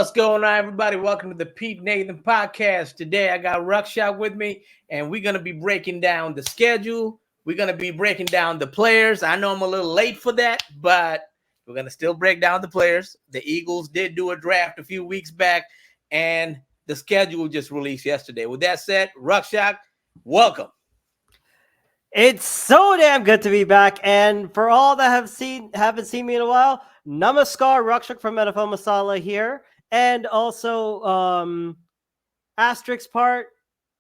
What's going on, everybody? Welcome to the Pete Nathan podcast. Today, I got Rakshak with me, and we're going to be breaking down the schedule. We're going to be breaking down the players. I know I'm a little late for that, but we're going to still break down the players. The Eagles did do a draft a few weeks back, and the schedule just released yesterday. With that said, Rakshak, welcome. It's so damn good to be back, and for all that haven't seen me in a while, Namaskar, Rakshak from NFL Masala here, and also asterisk part,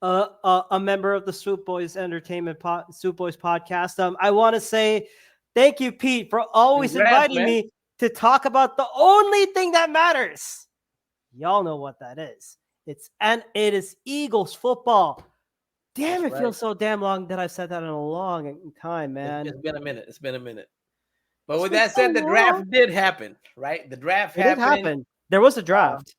a member of the Swoop Boys Swoop Boys podcast. I want to say thank you, Pete, for always inviting me to talk about the only thing that matters. Y'all know what that is. It is Eagles football. Damn, it feels so damn long that I've said that in a long time, man. It's been a minute. But with that said, the draft did happen, right? The draft happened. There was a draft.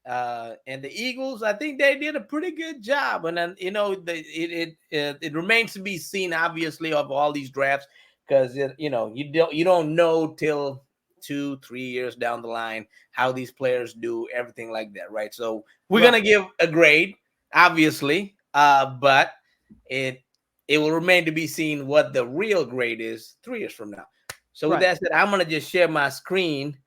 And the Eagles, I think they did a pretty good job. And then, it remains to be seen, obviously, of all these drafts, because you don't know till 2-3 years down the line how these players do, everything like that, right? So we're gonna give a grade, obviously. But it will remain to be seen what the real grade is 3 years from now. So with that said, I'm going to just share my screen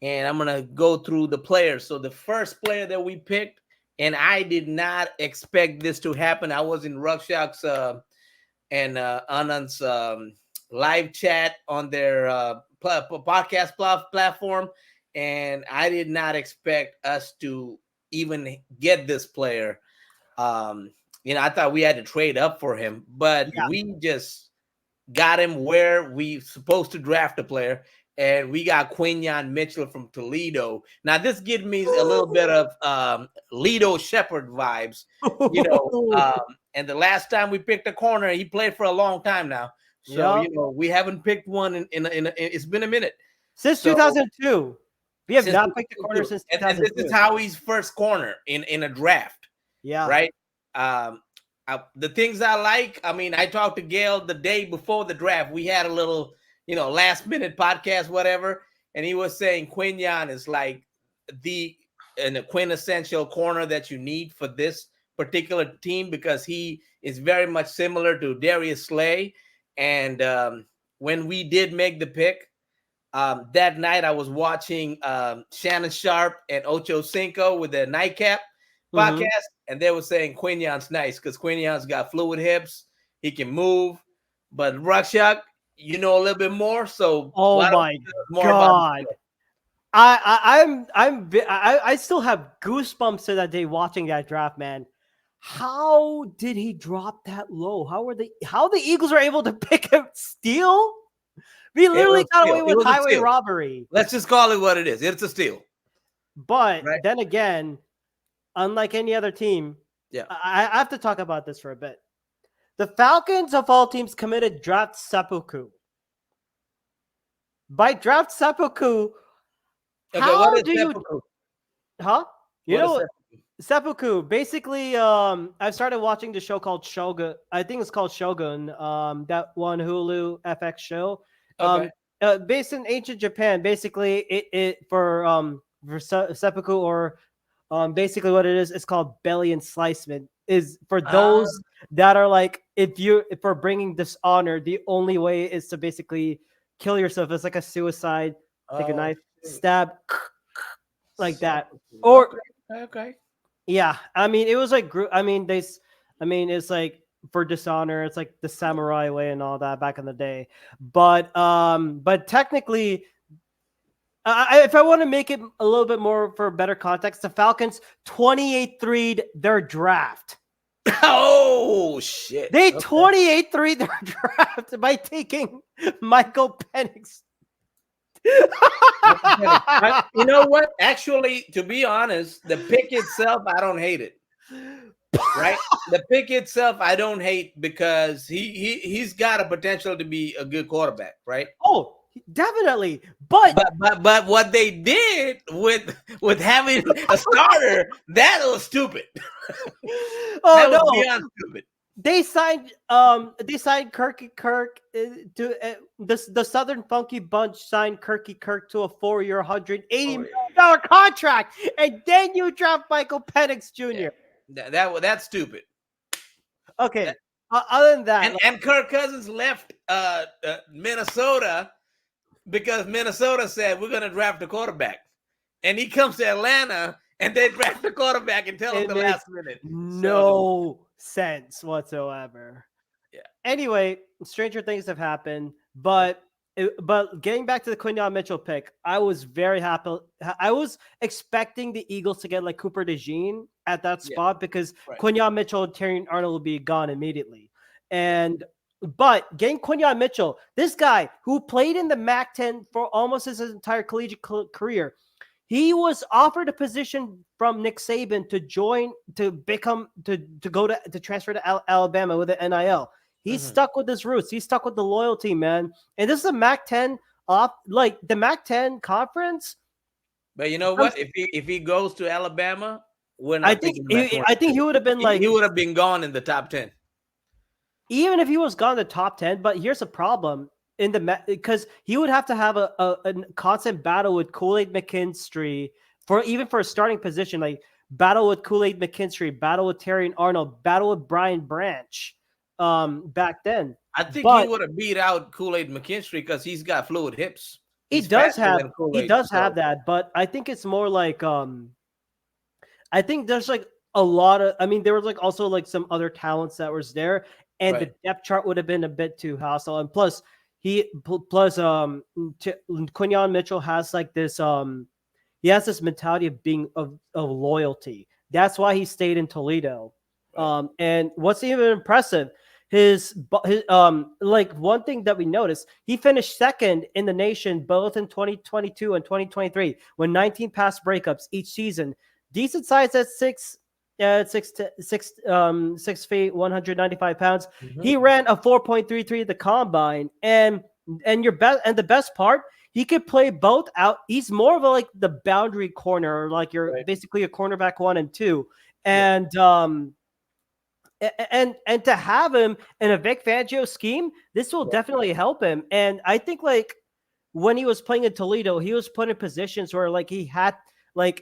and I'm going to go through the players. So the first player that we picked, and I did not expect this to happen. I was in Rakshak's and Anand's live chat on their podcast platform, and I did not expect us to even get this player. I thought we had to trade up for him, but we just got him where we supposed to draft a player, and we got Quinyon Mitchell from Toledo. Now, this gives me a little bit of Lido Shepherd vibes, and the last time we picked a corner, he played for a long time now. So, we haven't picked one in it's been a minute. Since 2002. We have not picked a corner since 2002. And this is how he's first corner in a draft. Yeah. Right. The things I like, I talked to Gail the day before the draft. We had a little, last minute podcast, whatever. And he was saying Quinyon is like the quintessential corner that you need for this particular team, because he is very much similar to Darius Slay. And when we did make the pick, that night I was watching Shannon Sharp and Ocho Cinco with the Nightcap podcast, and they were saying Quinyon's nice because Quinyon's got fluid hips, he can move. But Rakshak, a little bit more. So my God, I still have goosebumps to that day watching that draft, man. How did he drop that low? How the Eagles were able to pick him steal? We literally got away with highway robbery. Let's just call it what it is. It's a steal. But then again, unlike any other team, I have to talk about this for a bit. The Falcons of all teams committed draft seppuku. By draft seppuku, how do seppuku? Seppuku. Basically, I started watching the show called Shogun. I think it's called Shogun. That one Hulu FX show. Based in ancient Japan. Basically, it for seppuku, or basically what it is, it's called belly enslicement. Is for those that are like, if for bringing dishonor, the only way is to basically kill yourself. It's like a suicide. Take a knife, stab, like that. Or yeah, it was like it's like for dishonor. It's like the samurai way and all that back in the day. But technically, if I want to make it a little bit more for better context, the Falcons 28-3'd their draft. Oh shit! They 28-3'd their draft by taking Michael Penix. You know what? Actually, to be honest, the pick itself, I don't hate it. Right? The pick itself, I don't hate, because he's got a potential to be a good quarterback, right? Oh, definitely. But what they did with having a starter, that was stupid. Beyond stupid. they signed Kirky Kirk to the Southern Funky Bunch signed Kirky Kirk to a 4-year, $180 million contract, and then you draft Michael Penix Jr. That's stupid. Okay. Other than that, and Kirk Cousins left Minnesota because Minnesota said we're going to draft a quarterback, and he comes to Atlanta and they draft the quarterback and tell him the last minute. No sense whatsoever. Yeah. Anyway, stranger things have happened, but getting back to the Quinyon Mitchell pick, I was very happy. I was expecting the Eagles to get like Cooper DeJean at that spot because Quinyon Mitchell and Terry Arnold will be gone immediately. But getting Quinyon Mitchell, this guy who played in the MAC-10 for almost his entire collegiate career, he was offered a position from Nick Saban to transfer to Alabama with the NIL. He's stuck with his roots. He's stuck with the loyalty, man. And this is a MAC-10 like the MAC-10 conference. But you know what? If he goes to Alabama, we're not. I think he would have been he would have been gone in the top 10. Even if he was gone in the top 10, but here's a problem because he would have to have a constant battle with Kool-Aid McKinstry for a starting position, like battle with Kool-Aid McKinstry, battle with Terry Arnold, battle with Brian Branch. Back then, I think he would have beat out Kool-Aid McKinstry because he's got fluid hips. He does have that, but I think it's more like I think there's like a lot of. I mean, there was like also like some other talents that was there, and the depth chart would have been a bit too hostile. And plus Quinyon Mitchell has like this he has this mentality of being of loyalty. That's why he stayed in Toledo. And what's even impressive, his like one thing that we noticed, he finished second in the nation both in 2022 and 2023 when 19 pass breakups each season. Decent size at 6 feet, 195 pounds. He ran a 4.33 at the combine, and the best part, he could play both out. He's more of the boundary corner, like you're basically a cornerback 1 and 2, and and to have him in a Vic Fangio scheme, this will definitely help him. And I think like when he was playing in Toledo, he was put in positions where like he had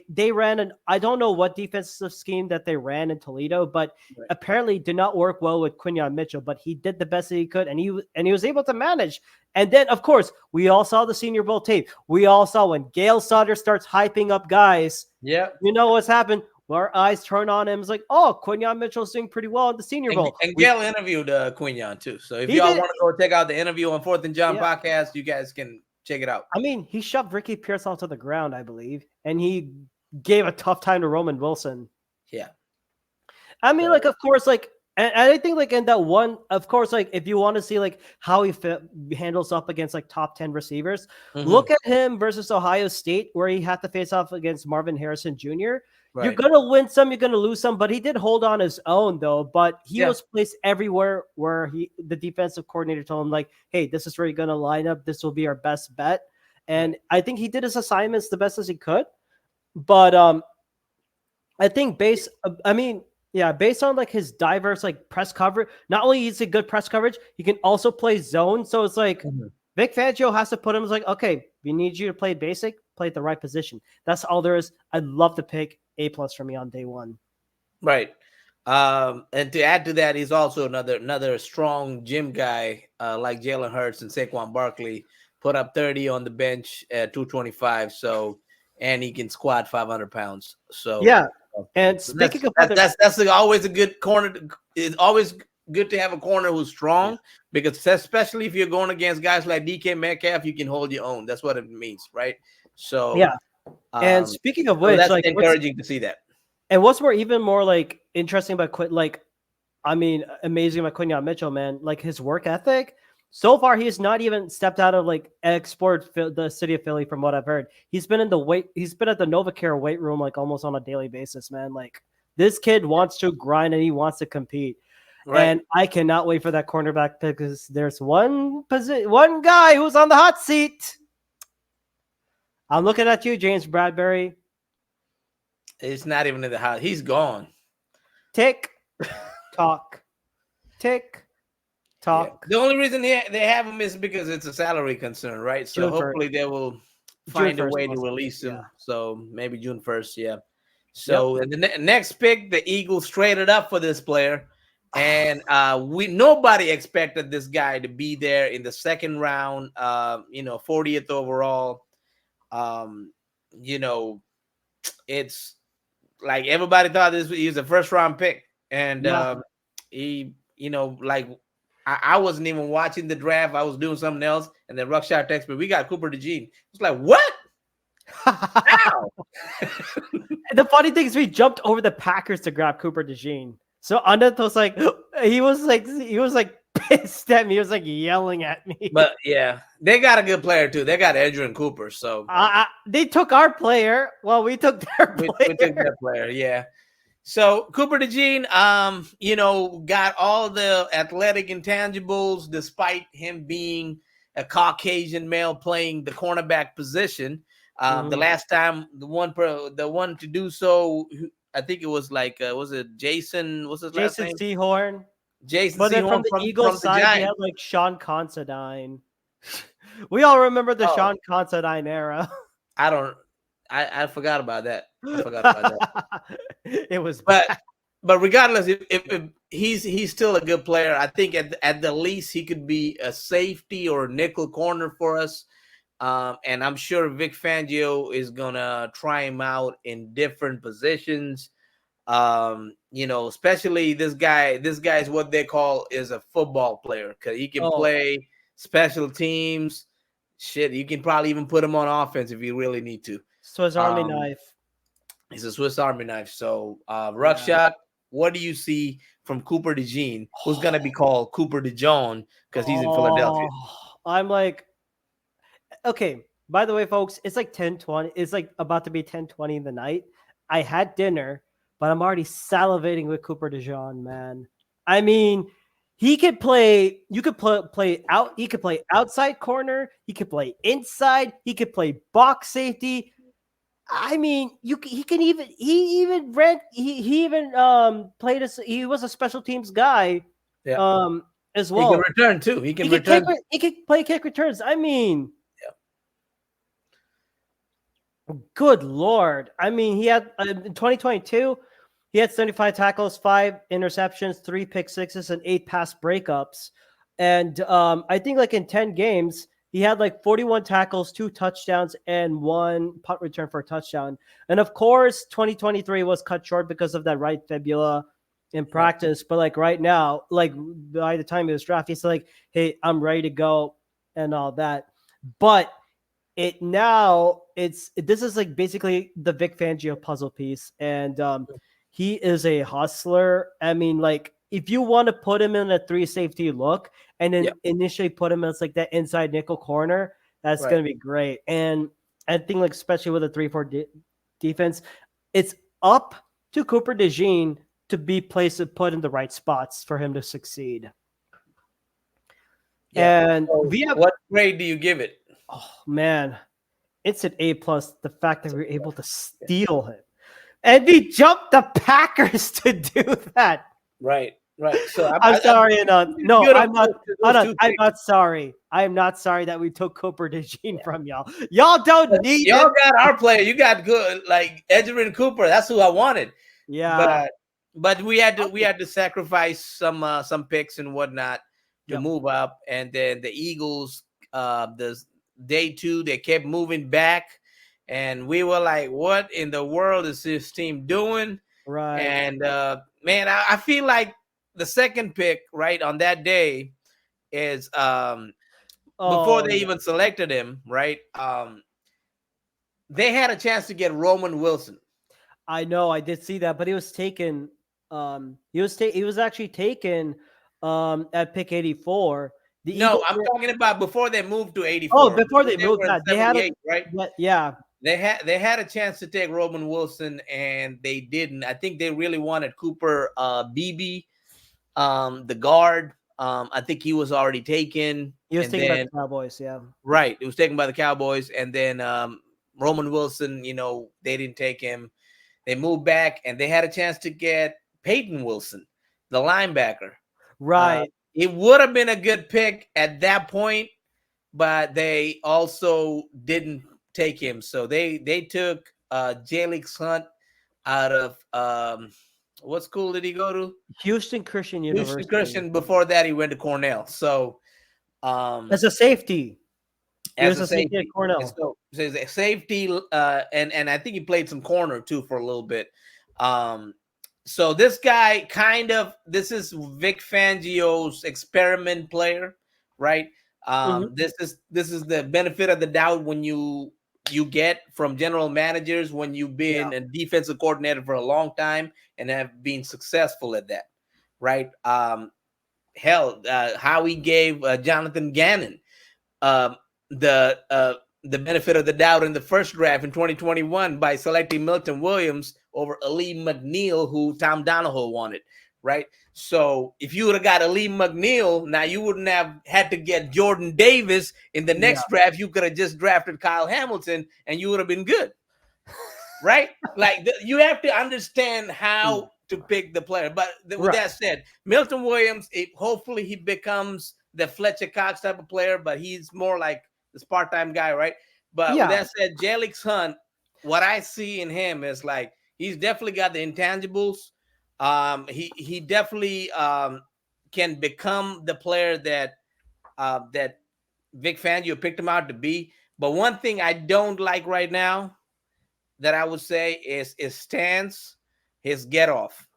they ran I don't know what defensive scheme that they ran in Toledo, but apparently did not work well with Quinyon Mitchell. But he did the best that he could, and he was able to manage. And then of course we all saw the Senior Bowl tape. We all saw when Gail Sauter starts hyping up guys. Yeah, you know what's happened. Our eyes turn on him. It's like, oh, Quinyon Mitchell's doing pretty well at the Senior Bowl. And Gail interviewed Quinyon too. So if y'all want to go check out the interview on 4th and John podcast, you guys can check it out. I mean, he shoved Ricky Pierce off to the ground, I believe, and he gave a tough time to Roman Wilson. Yeah. I mean, like, of course, like, and I think like in that one, of course, like if you want to see like how he handles up against like top 10 receivers, look at him versus Ohio State, where he had to face off against Marvin Harrison Jr. You're going to win some, you're going to lose some, but he did hold on his own though. But he was placed everywhere where the defensive coordinator told him like, hey, this is where you're going to line up. This will be our best bet. And I think he did his assignments the best as he could. But I think based on like his diverse like press coverage, not only is it good press coverage, he can also play zone. So it's like Vic Fangio has to put him as like, okay, we need you to play basic, play at the right position. That's all there is. I'd love to pick A+ for me on day one. Right. And to add to that, he's also another strong gym guy like Jalen Hurts and Saquon Barkley. Put up 30 on the bench at 225. So, and he can squat 500 pounds. So yeah. And speaking of that's always a good corner. It's always good to have a corner who's strong because especially if you're going against guys like DK Metcalf, you can hold your own. That's what it means, right? So yeah. And speaking of which, that's like encouraging to see that. And what's even more like interesting about amazing about Quinyon Mitchell, man, like his work ethic. So far, he has not even stepped out of like the city of Philly, from what I've heard. He's been at the NovaCare weight room like almost on a daily basis, man. Like this kid wants to grind and he wants to compete. Right. And I cannot wait for that cornerback pick because there's one guy who's on the hot seat. I'm looking at you, James Bradbury. It's not even in the hot. He's gone. Tick tock. tick Yeah. talk. The only reason they have him is because it's a salary concern, right? So June 1st. hopefully they will June find a 1st, way to possibly. release Yeah. him. So maybe June 1st. Yeah. Yep. So the next pick, the Eagles traded up for this player, and nobody expected this guy to be there in the second round. 40th overall. Um, you know, it's like everybody thought he was a first round pick, and Yeah. he, like I wasn't even watching the draft. I was doing something else, and then Rakshak texted me, "We got Cooper DeJean." It's like, what? How? The funny thing is, we jumped over the Packers to grab Cooper DeJean. So Anand was like, he was like pissed at me. He was like yelling at me. But yeah, they got a good player too. They got Adrian Cooper, so They took our player. Well, we took their player. we took that player. Yeah. So Cooper DeJean, got all the athletic intangibles despite him being a Caucasian male playing the cornerback position. The last time, the one to do so, I think it was was it Jason? What's his last Jason name? Sehorn. Jason But then Sehorn from the Eagles the side, we Giants. had like Sean Considine. We all remember the Oh, Sean Considine era. I forgot about that. I forgot about that. It was But bad. but regardless, if he's still a good player, I think at the least he could be a safety or a nickel corner for us. And I'm sure Vic Fangio is gonna try him out in different positions. Especially this guy. This guy is what they call is a football player because he can play special teams. Shit, you can probably even put him on offense if you really need to. Swiss Army knife. He's a Swiss Army knife. So, Rakshak, what do you see from Cooper DeJean, who's going to be called Cooper DeJohn because he's in Philadelphia? I'm like, okay, by the way, folks, it's like 10:20. It's like about to be 10:20 in the night. I had dinner, but I'm already salivating with Cooper DeJean, man. I mean, he could play. You could play out. He could play outside corner. He could play inside. He could play box safety. I mean, he even played as he was a special teams guy. Yeah. As well. He can return too. He can return. He can play kick returns. I mean, good Lord. I mean, he had in 2022, he had 75 tackles, 5 interceptions, 3 pick sixes, and 8 pass breakups. And I think like in 10 games, he had like 41 tackles, 2 touchdowns, and 1 punt return for a touchdown. And of course, 2023 was cut short because of that right fibula in practice. But like right now, like by the time he was drafted, he's like, hey, I'm ready to go and all that. But this is like basically the Vic Fangio puzzle piece. And he is a hustler. I mean, like if you want to put him in a 3 safety look and then initially put him as like that inside nickel corner, that's going to be great. And I think like especially with a 3-4 defense, it's up to Cooper DeJean to be placed and put in the right spots for him to succeed. Yeah. And so what grade do you give it? Oh man, it's an A+. The fact that we were able to steal him, and we jumped the Packers to do that. Right. So I'm sorry, Anand. No, I'm not. Anand, I'm not sorry. I am not sorry that we took Cooper DeJean from y'all. Y'all don't need. Y'all got our player. You got good like Adrian Cooper. That's who I wanted. Yeah. But we had to sacrifice some picks and whatnot to move up, and then the Eagles, the day 2, they kept moving back, and we were like, "What in the world is this team doing?" Right. And man, I feel like the second pick right on that day is before they even selected him, right? They had a chance to get Roman Wilson. I know, I did see that, but he was taken. He was actually taken at pick 84. I'm talking about before they moved to 84. Oh, before they moved that, they had right? Yeah. They had a chance to take Roman Wilson and they didn't. I think they really wanted Cooper Beebe, the guard. I think he was already taken. He was taken by the Cowboys, yeah. Right. It was taken by the Cowboys. And then Roman Wilson, they didn't take him. They moved back and they had a chance to get Peyton Wilson, the linebacker. Right. It would have been a good pick at that point, but they also didn't take him. So they took Jalix Hunt out of what school did he go to? Houston Christian Houston University. Christian. Before that, he went to Cornell. So As a safety. He as was a a safety at safety, and Cornell. so as a safety, and I think he played some corner too for a little bit. Um, so this guy this is Vic Fangio's experiment player, right? Hmm. This is the benefit of the doubt when you get from general managers when you've Yeah. been a defensive coordinator for a long time and have been successful at that, right? Hell, how he gave Jonathan Gannon um, the uh, the benefit of the doubt in the first draft in 2021 by selecting Milton Williams over Ali McNeil, who Tom Donahoe wanted, right? So if you would have got Ali McNeil, now you wouldn't have had to get Jordan Davis in the Yeah. next draft. You could have just drafted Kyle Hamilton, and you would have been good, right? Like you have to understand Mm. how to pick the player. But with Right. that said, Milton Williams, hopefully he becomes the Fletcher Cox type of player, but he's more like this part-time guy, right? But with Yeah. that said, Jalix Hunt, what I see in him is like he's definitely got the intangibles. He definitely can become the player that Vic Fangio picked him out to be. But one thing I don't like right now that I would say is his stance, his get off,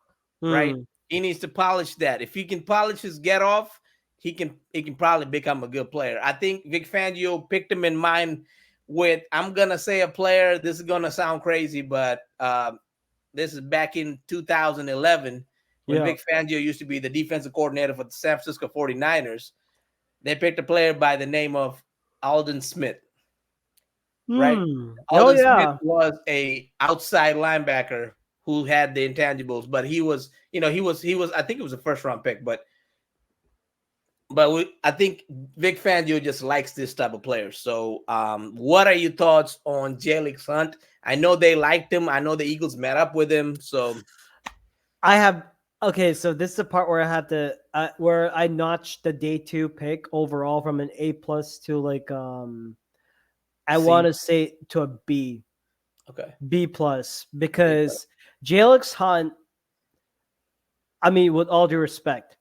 right? Hmm. He needs to polish that. If he can polish his get off, he can probably become a good player. I think Vic Fangio picked him in mind with I'm gonna say a player. This is gonna sound crazy, but this is back in 2011 when Yeah. Vic Fangio used to be the defensive coordinator for the San Francisco 49ers. They picked a player by the name of Alden Smith, right? Hmm. Oh Alden Smith yeah. was a outside linebacker who had the intangibles, but he was, he was. I think it was a first round pick, but I think Vic Fangio just likes this type of player. So, what are your thoughts on Jalix Hunt? I know they liked him. I know the Eagles met up with him. So, I have okay, so this is the part where I have to where I notched the day 2 pick overall from an A plus to like I want see, to say to a B, okay, B plus big because Jalix Hunt, I mean with all due respect,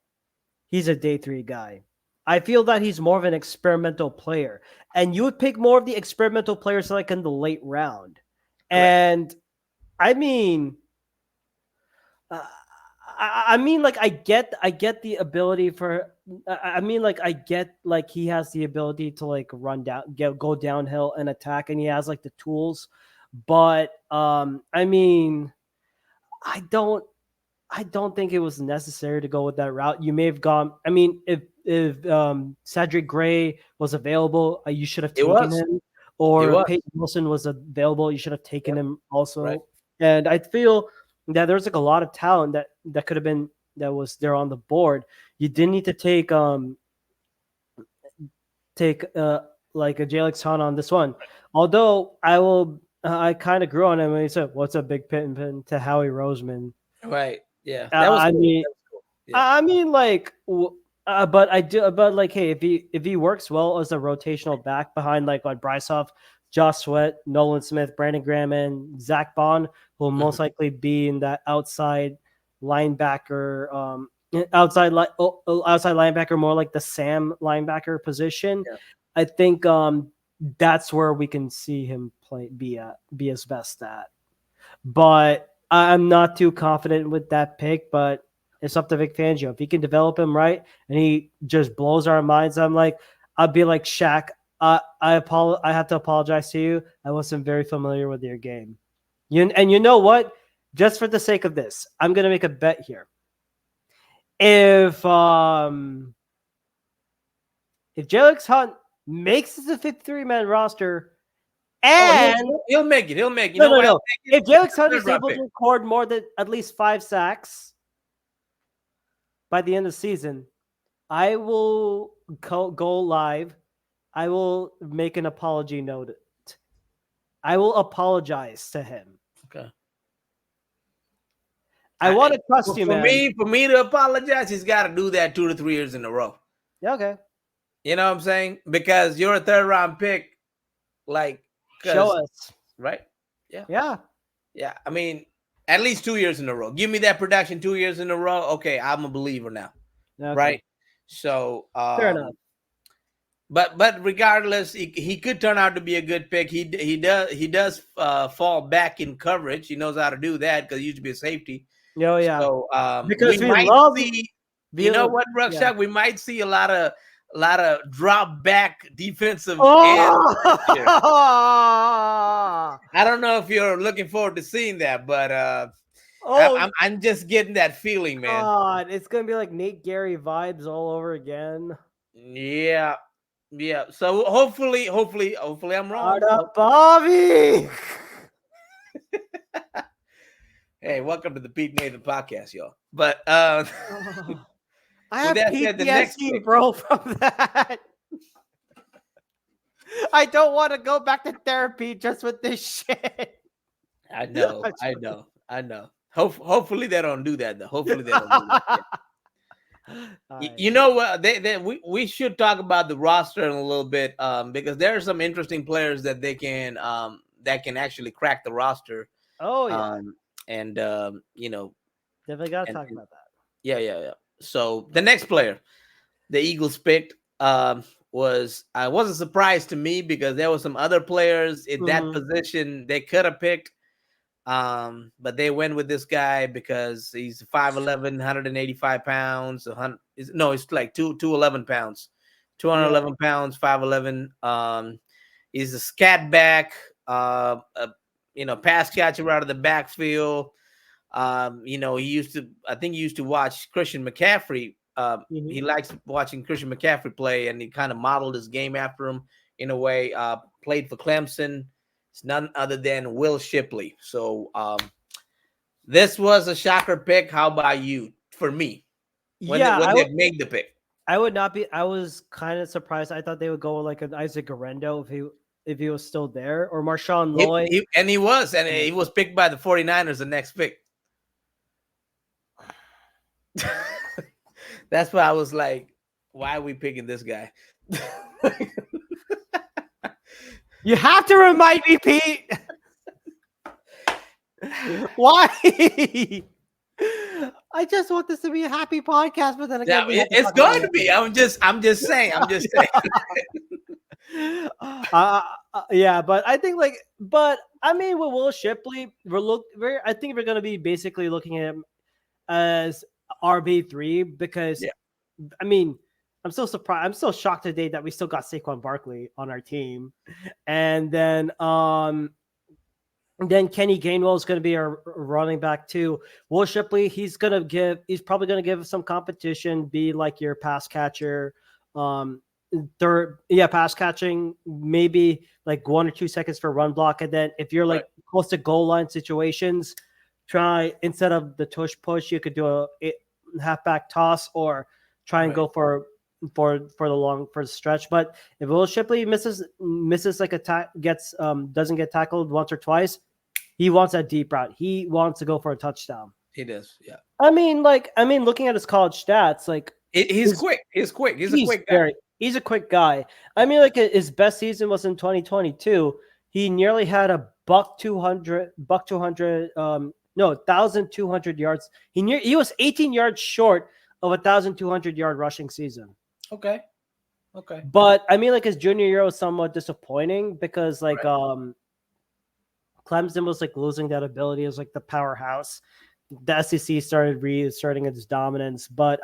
he's a day 3 guy. I feel that he's more of an experimental player. And you would pick more of the experimental players like in the late round. correct. And I mean, uh, I mean, like I get the ability for. I mean, like I get like he has the ability to like run down, go downhill and attack, and he has like the tools. But I mean, I don't I don't think it was necessary to go with that route. You may have gone. I mean, if Cedric Gray was available, you should have It taken was. him. It Or was. Peyton Wilson was available, you should have taken Yep. him Right. also. And I feel that there's like a lot of talent that could have been that was there on the board. You didn't need to take like a Jalix Han on this one. Although I kind of grew on him when he said, "What's a big pin to Howie Roseman?" Right. Yeah. That was I cool. mean, That was cool. Yeah. I mean, like, but I do, but like, hey, if he works well as a rotational back behind like Bryce Huff, Josh Sweat, Nolan Smith, Brandon Graham, and Zach Bond, will Mhm. most likely be in that linebacker, outside linebacker, more like the Sam linebacker position. Yeah. I think that's where we can see him be his best at. But I'm not too confident with that pick, but it's up to Vic Fangio. If he can develop him right and he just blows our minds, I'll be like Shaq. I have to apologize to you. I wasn't very familiar with your game. You know what? Just for the sake of this, I'm gonna make a bet here. If um if Jalix Hunt makes the 53-man roster Oh, and he'll make it. He'll make it. You no, know no, why no. he'll make it? If Jalix It's a Hunt third is round able pick. to record more than at least 5 sacks by the end of the season, I will go live. I will make an apology note. I will apologize to him. Okay. I want to trust you, man. For me to apologize, he's got to do that 2 to 3 years in a row. Yeah, okay. You know what I'm saying? Because you're a third round pick, like show us, right? Yeah. I mean, at least 2 years in a row. Give me that production 2 years in a row. Okay, I'm a believer now, Okay. right? So fair enough. But regardless, he could turn out to be a good pick. He does fall back in coverage. He knows how to do that because he used to be a safety. Oh yeah. So because we might love see. You know what, Rakshak? Yeah. We might see a lot of drop back defensive ends. I don't know if you're looking forward to seeing that, but I'm just getting that feeling, man. God, it's gonna be like Nate Gary vibes all over again. Yeah. So hopefully I'm wrong. Bobby. Hey, welcome to the Pete Nathan podcast, y'all. But I have PTSD, bro, from that. I don't want to go back to therapy just with this shit. I know. Hopefully they don't do that, though. Hopefully they don't do that. Yeah. You know what? We should talk about the roster in a little bit, because there are some interesting players that they can that can actually crack the roster. Oh yeah, definitely gotta talk about that. Yeah. So the next player the Eagles picked I wasn't surprised to me because there were some other players in that position they could have picked. But they went with this guy because he's 5'11", 185 pounds. It's like 211 pounds, 211 pounds, 5'11". He's a scat back, pass catcher out of the backfield. I think he used to watch Christian McCaffrey. He likes watching Christian McCaffrey play, and he kind of modeled his game after him in a way. Played for Clemson. It's none other than Will Shipley. So this was a shocker pick. How about you? For me, when they made the pick, I would not be. I was kind of surprised. I thought they would go like an Isaac Guerrero if he was still there, or Marshawn Lloyd. He was picked by the 49ers the next pick. That's why I was like, why are we picking this guy? You have to remind me, Pete. Why? I just want this to be a happy podcast, but then again, it's going to be. I'm just saying. Yeah, but I think with Will Shipley, I think we're going to be basically looking at him as RB3 because, I'm so surprised. I'm so shocked today that we still got Saquon Barkley on our team, and then Kenny Gainwell is going to be our running back too. Will Shipley, he's probably going to give some competition, be like your pass catcher, pass catching, maybe like 1 or 2 seconds for run block, and then if you're close to goal line situations, try instead of the tush push, you could do a halfback toss or try and go for the stretch. But if Will Shipley misses like doesn't get tackled once or twice, he wants that deep route. He wants to go for a touchdown. He does, yeah. Looking at his college stats, he's quick. He's quick. He's a quick guy. He's a quick guy. His best season was in 2022. He nearly had a 1,200 yards. He was 18 yards short of 1,200 yard rushing season. Okay. But his junior year was somewhat disappointing because Clemson was losing that ability as the powerhouse. The SEC started reasserting its dominance, but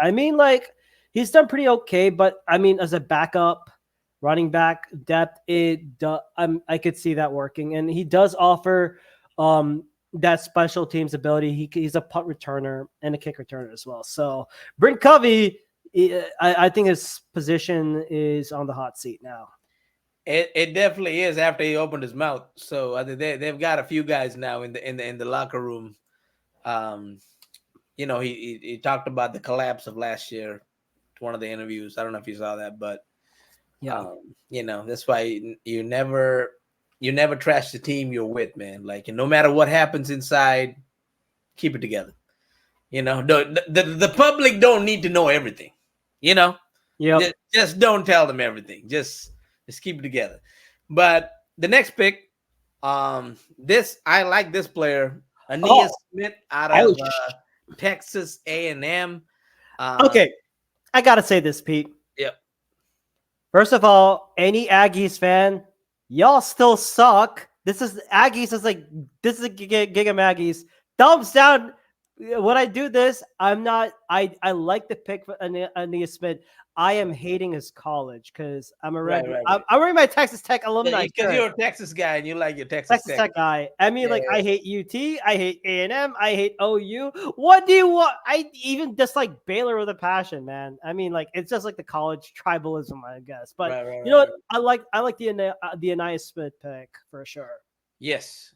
he's done pretty okay. But as a backup running back depth, I could see that working, and he does offer that special teams ability. He's a punt returner and a kick returner as well. So Brent Covey, I think his position is on the hot seat now. It definitely is after he opened his mouth. So I think they've got a few guys now in the locker room. He talked about the collapse of last year. One of the interviews. I don't know if you saw that, but that's why you never trash the team you're with, man. No matter what happens inside, keep it together. The public don't need to know everything. You know, Yep. just don't tell them everything. Just keep it together. But the next pick, this I like this player, Ania Oh, Smith out oh, of Texas A&M. okay. I gotta say this, Pete. Yep. First of all, any Aggies fan, y'all still suck. Aggies is like this is a Giga Aggies. Thumbs down. When I do this, I'm not. I like the pick for Ania Smith. I am hating his college because Right, right, right. I'm wearing my Texas Tech alumni Because shirt. you're a Texas guy and you like your Texas Texas Tech. Tech guy. I mean, Yeah, like, I hate UT. I hate A&M. I hate OU. What do you want? I even dislike Baylor with a passion, man. I mean, like, it's just like the college tribalism, I guess. But right, right, you know right, what? right. I like the Anais Smith pick for sure. Yes.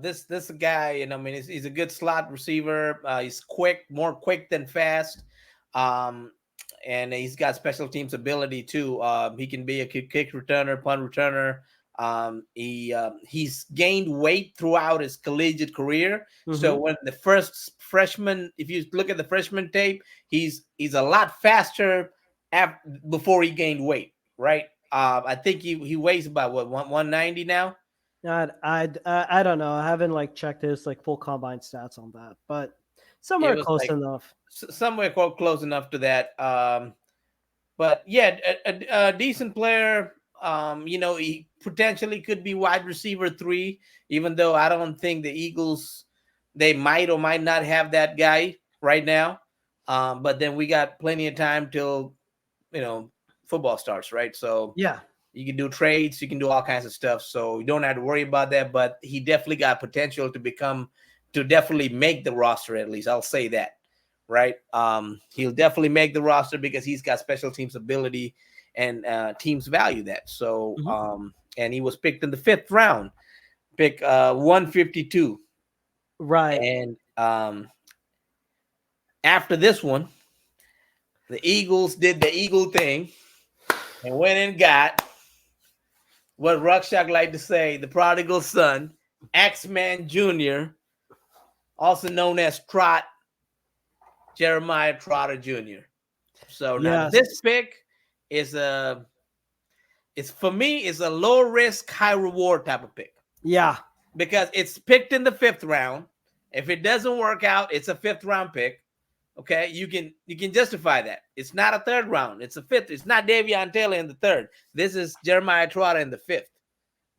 This guy, I mean, he's a good slot receiver. He's quick, more quick than fast. Um, and he's got special teams ability too. He can be a kick returner, punt returner. He's gained weight throughout his collegiate career. So Mm-hmm. when the first freshman, if you look at the freshman tape, he's a lot faster before he gained weight, right? I think he weighs about what 190 now. I don't know. I haven't like checked his like full combine stats on that, but It somewhere was close like enough. somewhere close enough to that. But yeah, a decent player. He potentially could be wide receiver 3, even though I don't think the Eagles, they might or might not have that guy right now. But then we got plenty of time till football starts, right? So Yeah. you can do trades, you can do all kinds of stuff. So you don't have to worry about that. But he definitely got potential to definitely make the roster, at least. I'll say that. Right. He'll definitely make the roster because he's got special teams ability and teams value that. So Mm-hmm. and he was picked in the 5th round, pick 152. Right. And after this one, the Eagles did the Eagle thing and went and got what Rakshak like to say, the prodigal son, Axman Jr., also known as Trot, Jeremiah Trotter Jr. So now Yes. this pick is for me, is a low risk, high reward type of pick. Yeah. Because it's picked in the 5th round. If it doesn't work out, it's a 5th round pick. Okay, you can justify that. It's not a 3rd round. It's a 5th. It's not Davion Taylor in the 3rd. This is Jeremiah Trotter in the 5th.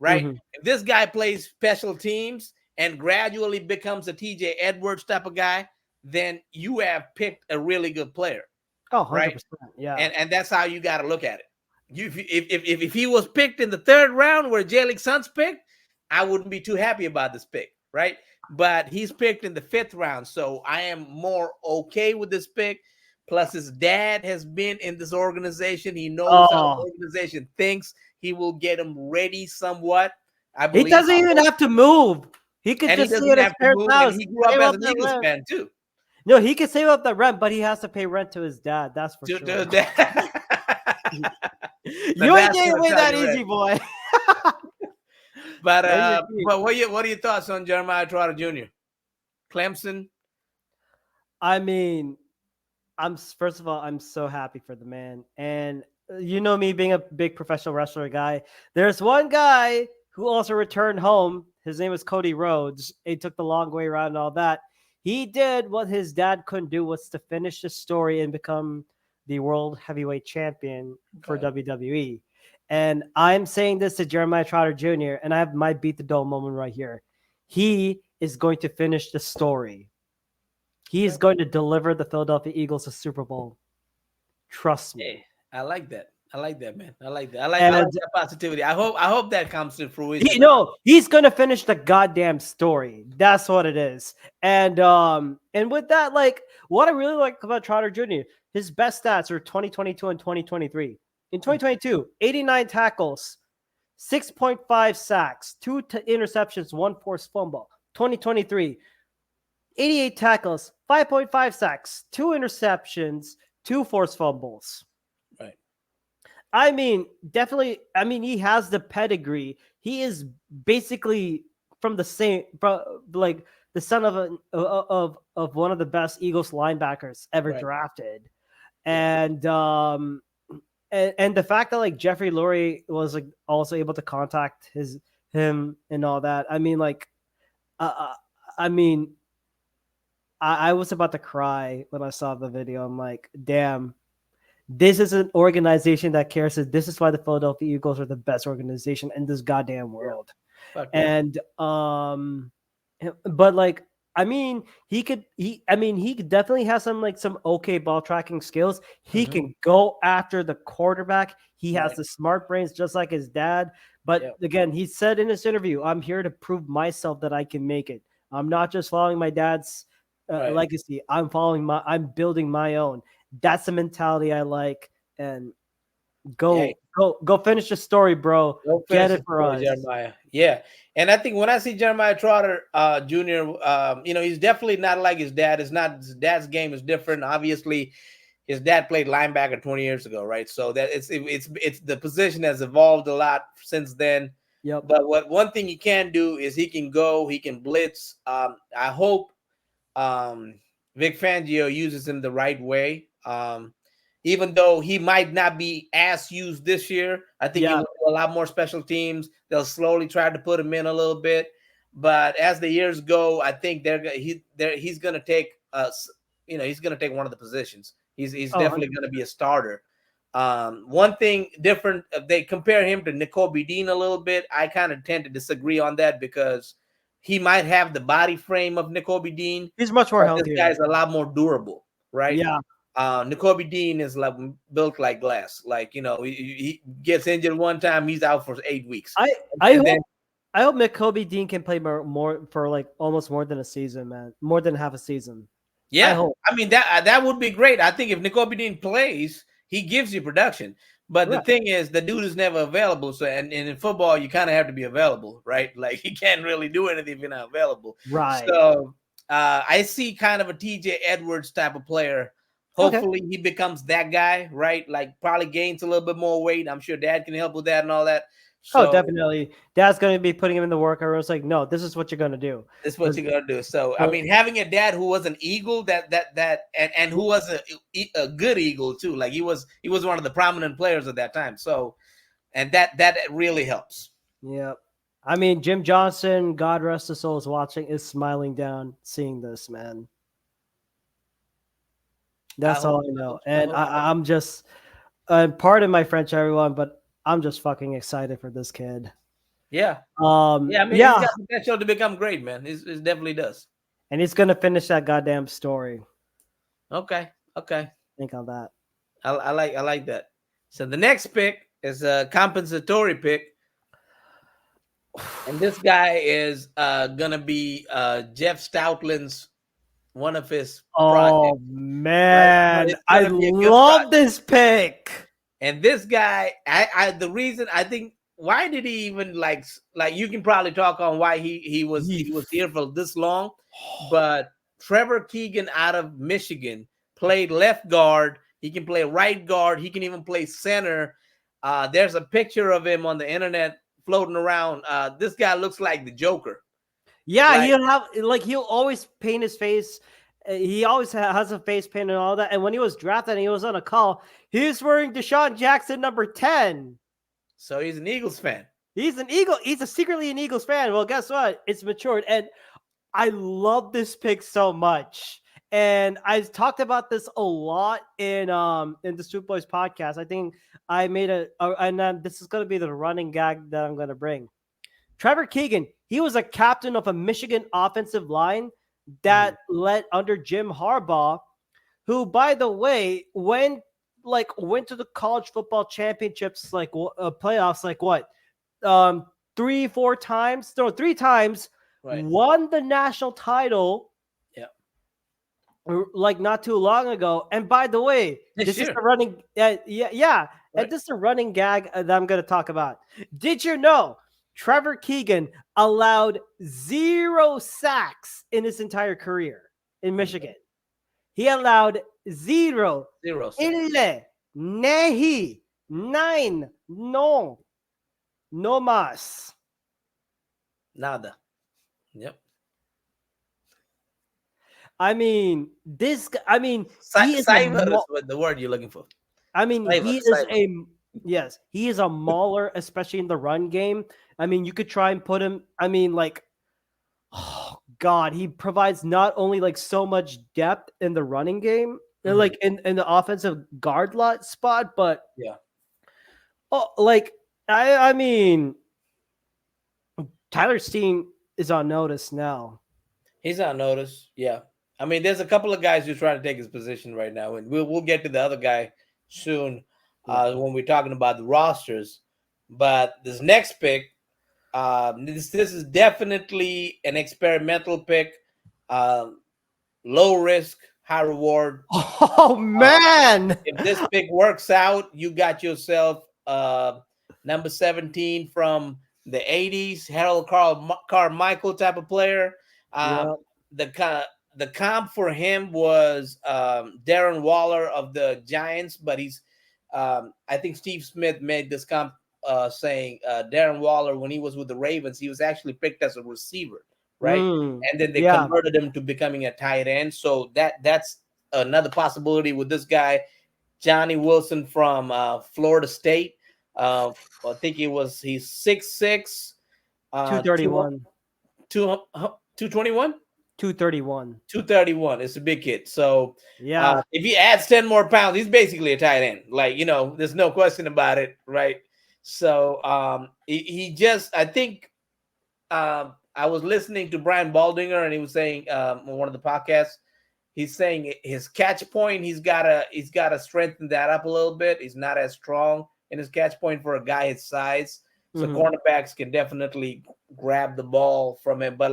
Right? Mm-hmm. If this guy plays special teams and gradually becomes a TJ Edwards type of guy, then you have picked a really good player. Oh, right? 100%. Yeah. And that's how you got to look at it. If he was picked in the 3rd round where Jalen Sons picked, I wouldn't be too happy about this pick, right? But he's picked in the 5th round, so I am more okay with this pick. Plus, his dad has been in this organization. He knows how the Oh, organization thinks. He will get him ready somewhat, I he believe. doesn't even have to move. He could And he just stay at doesn't his have to parents' move. And house, he grew up save as up an that Eagles rent. fan too. No, he can save up the rent, but he has to pay rent to his dad. That's for To sure. that. You ain't getting away that easy, boy. But what are your thoughts on Jeremiah Trotter Jr.? Clemson. I mean, first of all, I'm so happy for the man, and you know me being a big professional wrestler guy. There's one guy who also returned home. His name was Cody Rhodes. He took the long way around and all that. He did what his dad couldn't do, was to finish the story and become the world heavyweight champion for WWE. And I'm saying this to Jeremiah Trotter Jr., and I have my beat the dome moment right here. He is going to finish the story. He is going to deliver the Philadelphia Eagles a Super Bowl. Trust me. Hey, I like that. I like that, man. I like that. I like that positivity. I hope that comes to fruition. He's gonna finish the goddamn story. That's what it is. And with that, like, what I really like about Trotter Jr., his best stats are 2022 and 2023. In 2022, 89 tackles, 6.5 sacks, 2 interceptions, 1 forced fumble. 2023, 88 tackles, 5.5 sacks, 2 interceptions, 2 forced fumbles. Right. I mean, definitely. I mean, he has the pedigree. He is basically from the the son of one of the best Eagles linebackers ever Right. drafted, Yeah. and the fact that like Jeffrey Lurie was like also able to contact him and all that. I mean, like, uh, uh, I mean, I was about to cry when I saw the video. I'm like, damn, this is an organization that cares. This is why the Philadelphia Eagles are the best organization in this goddamn Yeah. world. Fuck yeah. And but like, I mean, he definitely has some okay ball tracking skills. He Mhm. can go after the quarterback. He has Right. the smart brains just like his dad. But Yeah. again, he said in this interview, I'm here to prove myself that I can make it. I'm not just following my dad's Right. legacy. I'm building my own. That's the mentality I like. And Hey, go finish the story, bro. go Get finish the it for story, us. Jeremiah. Yeah. And I think when I see Jeremiah Trotter Jr., he's definitely not like his dad. It's not his dad's game is different. Obviously, his dad played linebacker 20 years ago, right? So that it's the position has evolved a lot since then. Yep. But what one thing he can do is he can blitz. I hope um, Vic Fangio uses him the right way. Even though he might not be as used this year, I think he Yeah. will do a lot more special teams. They'll slowly try to put him in a little bit, but as the years go, I think he's going to take he's going to take one of the positions. He's Oh, definitely going to be a starter. One thing different, they compare him to N'Kobe Dean a little bit. I kind of tend to disagree on that because he might have the body frame of N'Kobe Dean, he's much more but this healthier. guy's a lot more durable, right? Yeah. N'Kobe Dean is like built like glass. Like, he gets injured one time, he's out for 8 weeks. I I And hope then, I hope McKobe Dean can play more for like almost more than a season, man. More than half a season. I yeah, hope. I mean, that would be great. I think if N'Kobe Dean plays, he gives you production. But the Right. thing is, the dude is never available. So, and in football, you kind of have to be available, right? Like, he can't really do anything if you're not available. Right. So, I see kind of a TJ Edwards type of player. Okay. Hopefully, he becomes that guy, right? Like, probably gains a little bit more weight. I'm sure dad can help with that and all that. Oh, So, definitely. Dad's going to be putting him in the work. Everyone's like, no, this is what you're going to do. that's what you're gonna do. So, I But mean, having a dad who was an eagle, and who was a good eagle too. Like he was one of the prominent players at that time. So, and that really helps. yeah. I mean, Jim Johnson, God rest his soul, is watching, is smiling down, seeing this, man. I That's hope. all I know. I And hope. I'm just, pardon my French, everyone, but I'm just fucking excited for this kid. Yeah, yeah. I mean, he's Yeah, got potential to become great, man. It definitely does. and he's gonna finish that goddamn story. Okay, okay. Think on that. I like that. So the next pick is a compensatory pick, and this guy is gonna be Jeff Stoutland's one of his projects. Oh Right? man, It's I gonna be a good love project. this pick. And this guy, the reason I think why did he even like you can probably talk on why he was here for this long, but Trevor Keegan out of Michigan played left guard. He can play right guard. He can even play center. There's a picture of him on the internet floating around. This guy looks like the Joker. Yeah, Like, he'll always paint his face. He always has a face paint and all that. And when he was drafted and he was on a call, he was wearing Deshaun Jackson number 10. so he's an Eagles fan. He's an Eagle. He's secretly an Eagles fan. Well, guess what? It's matured. And I love this pick so much. And I talked about this a lot in the Soup Boys podcast. I think I made and this is going to be the running gag that I'm going to bring. Trevor Keegan, he was a captain of a Michigan offensive line that led under Jim Harbaugh, who, by the way, went to the college football championships, playoffs, like what, 3 times, Right. won the national title, Yeah. like not too long ago. And by the way, This this is year. the running, yeah, Right. and this is a running gag that I'm going to talk about. Did you know Trevor Keegan allowed 0 sacks in his entire career in Michigan? He allowed 0. 0 sacks. Ille, nehi, nine, no más. Nada. Yep. I mean, he is a Cyber is what the word you're looking for. Cyber, he is cyber. a yes, he is a mauler, especially in the run game. I mean, you could try and put him. I mean, like, oh God, he provides not only like so much depth in the running game, Hmm. like in the offensive guard lot spot, but Yeah, oh, like I mean, Tyler Steen is on notice now. he's on notice. Yeah, I mean, there's a couple of guys who's trying to take his position right now, and we'll get to the other guy soon Yeah. when we're talking about the rosters. But this next pick, this is definitely an experimental pick, um, low risk, high reward. Oh Uh, man. if this pick works out, you got yourself number 17 from the 80s, Harold Carmichael type of player. Um, Yeah. the the comp for him was Darren Waller of the Giants, but he's I think Steve Smith made this comp saying Darren Waller when he was with the Ravens, he was actually picked as a receiver, right? And then they Yeah. converted him to becoming a tight end. So that's another possibility with this guy, Johnny Wilson from Florida State. Uh, I think he's 6'6", 231. 221, 231. 231. It's a big kid. So Yeah. if he adds 10 more pounds, he's basically a tight end. Like, there's no question about it, right? So he just, I think, I was listening to Brian Baldinger, and he was saying on one of the podcasts, he's saying his catch point, he's gotta strengthen that up a little bit. He's not as strong in his catch point for a guy his size. So Mhm. cornerbacks can definitely grab the ball from him. But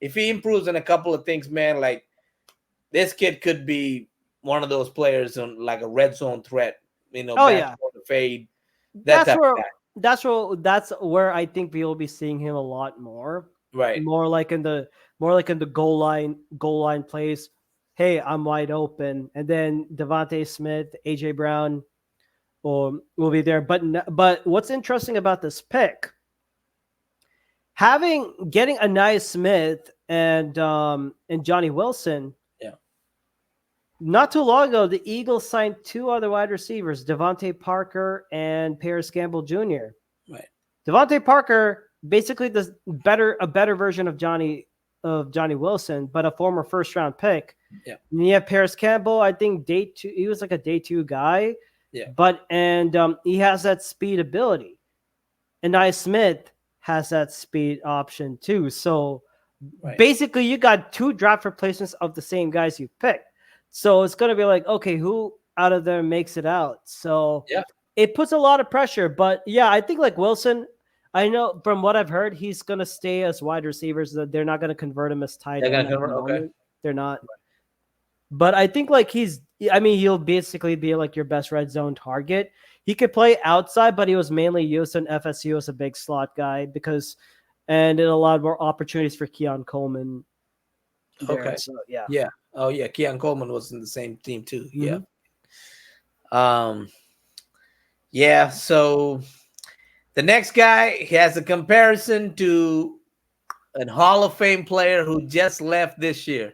if he improves in a couple of things, man, like this kid could be one of those players on like a red zone threat, Oh back yeah. on the fade, that That's type of where guy. that's where I think we'll be seeing him a lot more. Right. More like in the goal line plays. Hey, I'm wide open, and then Devontae Smith, AJ Brown will be there. But what's interesting about this pick, getting Anais Smith and Johnny Wilson. Yeah. Not too long ago, the Eagles signed two other wide receivers, Devontae Parker and Paris Campbell Jr. Right. Devontae Parker basically a better version of Johnny Wilson, but a former first round pick. Yeah. And you have Paris Campbell, I think day two. He was like a day two guy, Yeah. he has that speed ability. And Nye Smith has that speed option too. So Right. basically, you got two draft replacements of the same guys you picked. So it's going to be like, okay, who out of them makes it out? So Yeah. it puts a lot of pressure. But yeah, I think like Wilson, I know from what I've heard, he's going to stay as wide receivers. That they're not going to convert him as tight They're end gonna at the convert. Okay. moment. They're not. But I think like he'll basically be like your best red zone target. He could play outside, but he was mainly used in FSU as a big slot guy and it allowed more opportunities for Keon Coleman there. Okay. So yeah. Yeah. Oh yeah. Keon Coleman was in the same team too. Yeah. Mhm. Um. Yeah. So the next guy, he has a comparison to a Hall of Fame player who just left this year,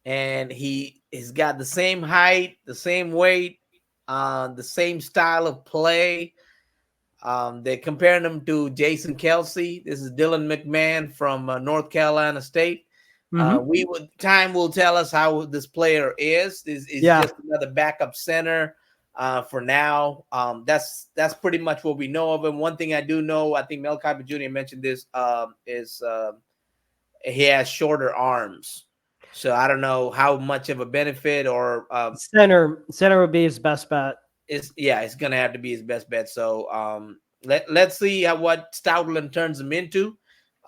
and he's got the same height, the same weight, the same style of play. They're comparing him to Jason Kelsey. This is Dylan McMahon from North Carolina State. Mhm. Time will tell us how this player is. Is Yeah. just another backup center for now. That's pretty much what we know of him. One thing I do know, I think Mel Kiper Jr. mentioned this, is he has shorter arms. So I don't know how much of a benefit or Center would be his best bet. it's gonna have to be his best bet. So let's see what Stoutland turns him into.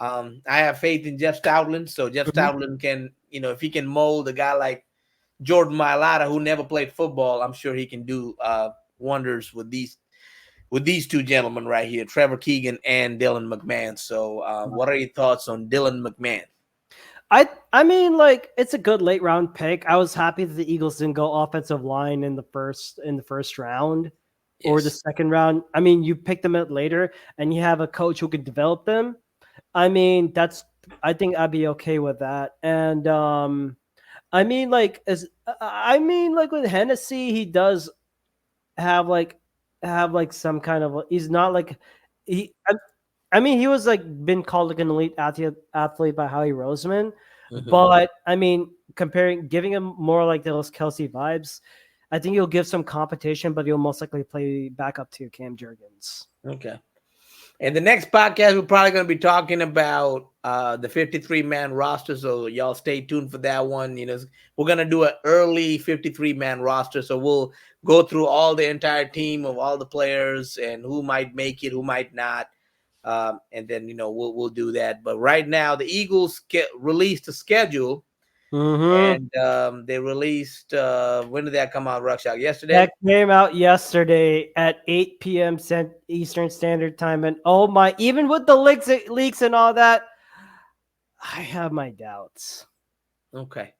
I have faith in Jeff Stoutland, so Jeff Mhm. Stoutland can, if he can mold a guy like Jordan Mailata who never played football, I'm sure he can do wonders with these two gentlemen right here, Trevor Keegan and Dylan McMahon. So what are your thoughts on Dylan McMahon? I mean, like it's a good late round pick. I was happy that the Eagles didn't go offensive line in the first round or the Yes. second round. I mean, you pick them out later, and you have a coach who can develop them. I mean, I think I'd be okay with that. And I mean, like like with Hennessy, he does have like some kind of. He's not like he. I mean, he was like been called like an elite athlete by Howie Roseman, Hmm. but I mean, giving him more like those Kelsey vibes, I think he'll give some competition, but he'll most likely play back up to Cam Jurgens. Okay. And the next podcast, we're probably going to be talking about the 53-man roster. So y'all stay tuned for that one. We're going to do an early 53-man roster. So we'll go through all the entire team of all the players and who might make it, who might not. And then, we'll do that. But right now, the Eagles released a schedule. Mm-hmm. And they released, when did that come out, Rakshak? That Yesterday? came out yesterday at 8 p.m. Eastern Standard Time, and oh my! Even with the leaks and all that, I have my doubts. Okay.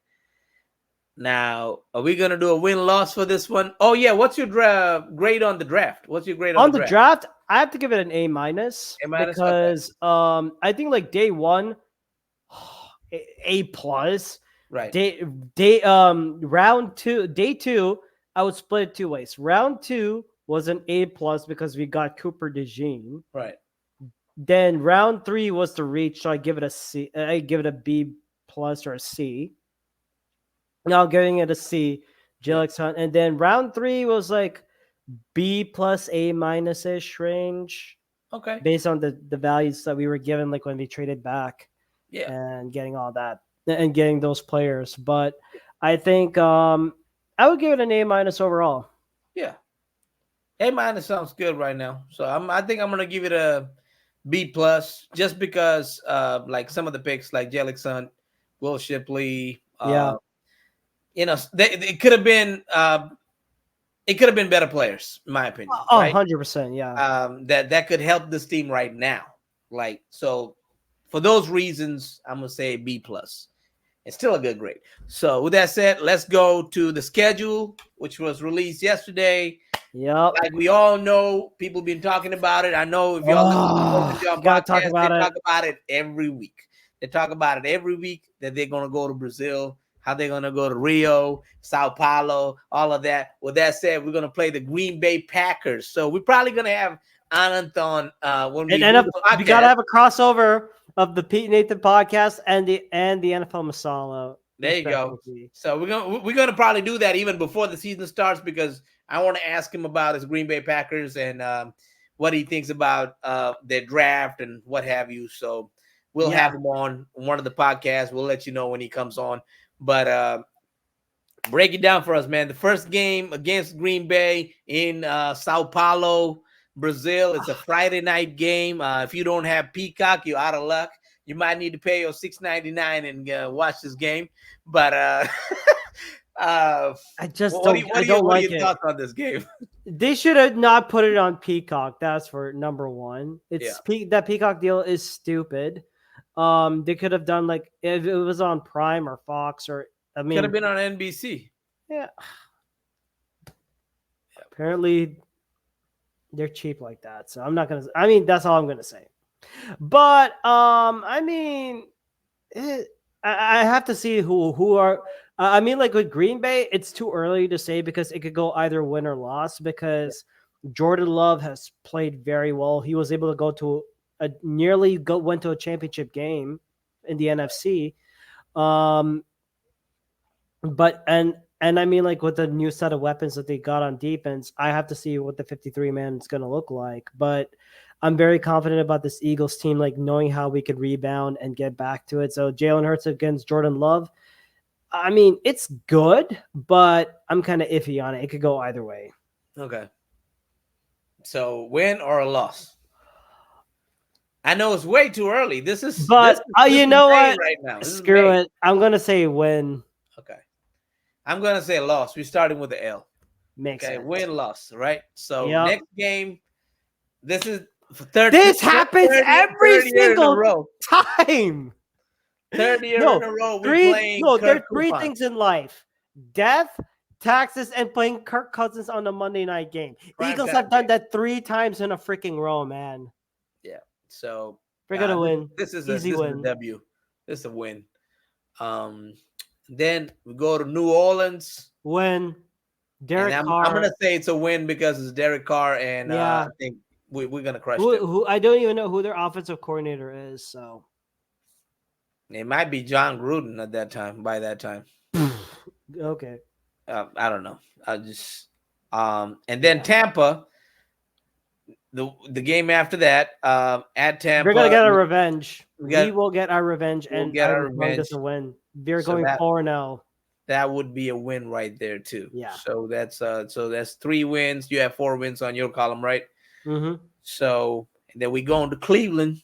Now, are we gonna do a win-loss for this one? Oh yeah, what's your grade on the draft? What's your grade on the On the draft? draft, I have to give it an A minus A minus. Okay. because I think like day one, A plus. Right. Round two, day two, I would split it two ways. Round two was an A plus because we got Cooper DeJean. Right. Then round three was the reach, so I give it a C. I give it a B plus or a C. Now giving it a C, Yeah. Jalex Hunt, and then round three was like B plus A minus ish range Okay. based on the values that we were given, like when we traded back Yeah. and getting all that and getting those players. But I think I would give it an A minus overall. Yeah. A minus sounds good right now. So I think I'm gonna give it a B plus just because like some of the picks like Jellickson, Will Shipley, Yeah. it could have been better players, in my opinion, Oh, right? 100%. Yeah. That could help this team right now. Like, so for those reasons, I'm gonna say B plus. It's still a good grade. So with that said, let's go to the schedule, which was released yesterday. Yep. Like we all know, people been talking about it. I know if y'all listen to the Broken Oh, John gotta talk podcast, they about it. talk about it every week. They talk about it every week that they're gonna go to Brazil, how they're gonna go to Rio, Sao Paulo, all of that. With that said, we're gonna play the Green Bay Packers. So we're probably gonna have Anant on when we do the We gotta podcast. have a crossover of the Pete Nathan podcast and the NFL Masala. There you go. Respectively. So we're gonna probably do that even before the season starts because I want to ask him about his Green Bay Packers and what he thinks about their draft and what have you. So we'll Yeah. have him on one of the podcasts. We'll let you know when he comes on. But break it down for us, man. The first game against Green Bay in Sao Paulo, Brazil. It's a Friday night game. If you don't have Peacock, you're out of luck. You might need to pay your $6.99 and watch this game. But I just what don't. I don't are like your it. thoughts on this game? They should have not put it on Peacock. That's for number one. Yeah. That Peacock deal is stupid. They could have done like if it was on Prime or Fox or I Could have mean, been on NBC. yeah. Apparently, they're cheap like that. So I'm not gonna. I mean, that's all I'm gonna say. But I mean, I have to see who are. I mean, like with Green Bay, it's too early to say because it could go either win or loss. Because Jordan Love has played very well. He was able to go to went to a championship game in the NFC. Um, but and I mean, like with the new set of weapons that they got on defense, I have to see what the 53 man is going to look like. But I'm very confident about this Eagles team, like knowing how we could rebound and get back to it. So Jalen Hurts against Jordan Love. I mean, it's good, but I'm kind of iffy on it. It could go either way. Okay. So win or a loss? I know it's way too early. This is You know May what? right now. This is Screw May. it. I'm gonna say win. Okay. I'm gonna say loss. We're starting with the L. Makes Okay, sense. win loss, right? So Yep. next game, this is third. This happens every third year in a single row. time. Third year No, in a row, we're playing. there are Kirk three Coupon. things in life: death, taxes, and playing Kirk Cousins on a Monday night game. Prime Eagles time have done game. that 3 times in a freaking row, man. Yeah. So We're gonna win. This is Easy a win. W. This is a win. Um, Then we go to New Orleans, When and Derek I'm Carr, gonna say it's a win because it's Derek Carr, and I yeah, think we're gonna crush them. who I don't even know who their offensive coordinator is. So It might be John Gruden at that time. By that time, okay, I don't know. I just and then yeah, Tampa, the game after that, at we're gonna Tampa, get our revenge. we We got will get our revenge, we'll and get I'm our calling this revenge. a win. We're So going 4-0. that would be a win right there too. Yeah. So that's 3 wins. You have 4 wins on your column, right? Mm-hmm. So and then we go into Cleveland.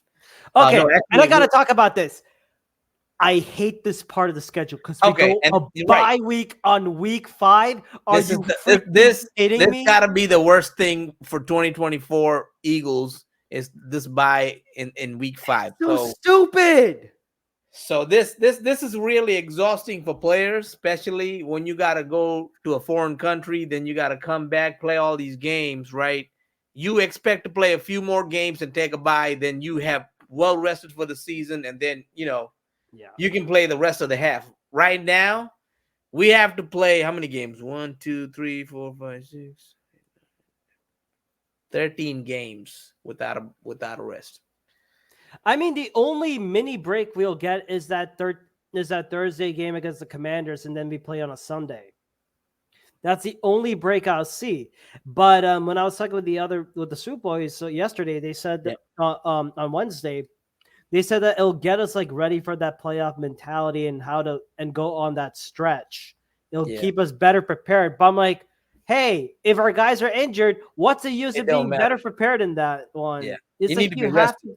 No, Okay, and I actually, gotta talk about this. I hate this part of the schedule because we okay, go and a right. bye week on week 5. Are This is you freaking this kidding this me? got to be the worst thing for 2024 Eagles is this bye in week 5. So stupid. So this is really exhausting for players, especially when you got to go to a foreign country, then you got to come back, play all these games, right? You expect to play a few more games and take a bye, then you have well rested for the season, and then Yeah. you can play the rest of the half. Right now, we have to play how many games? 1, 2, 3, 4, 5, 6, 13 games without a rest. I mean, the only mini break we'll get is that Thursday game against the Commanders, and then we play on a Sunday. That's the only break I'll see. But when I was talking with the Soup Boys yesterday, they said that, Yeah. on Wednesday, they said that it'll get us like ready for that playoff mentality and go on that stretch. It'll Yeah. keep us better prepared. But I'm like, hey, if our guys are injured, what's the use It of don't being matter. better prepared in that one? Yeah. It's You like need to be you have rested.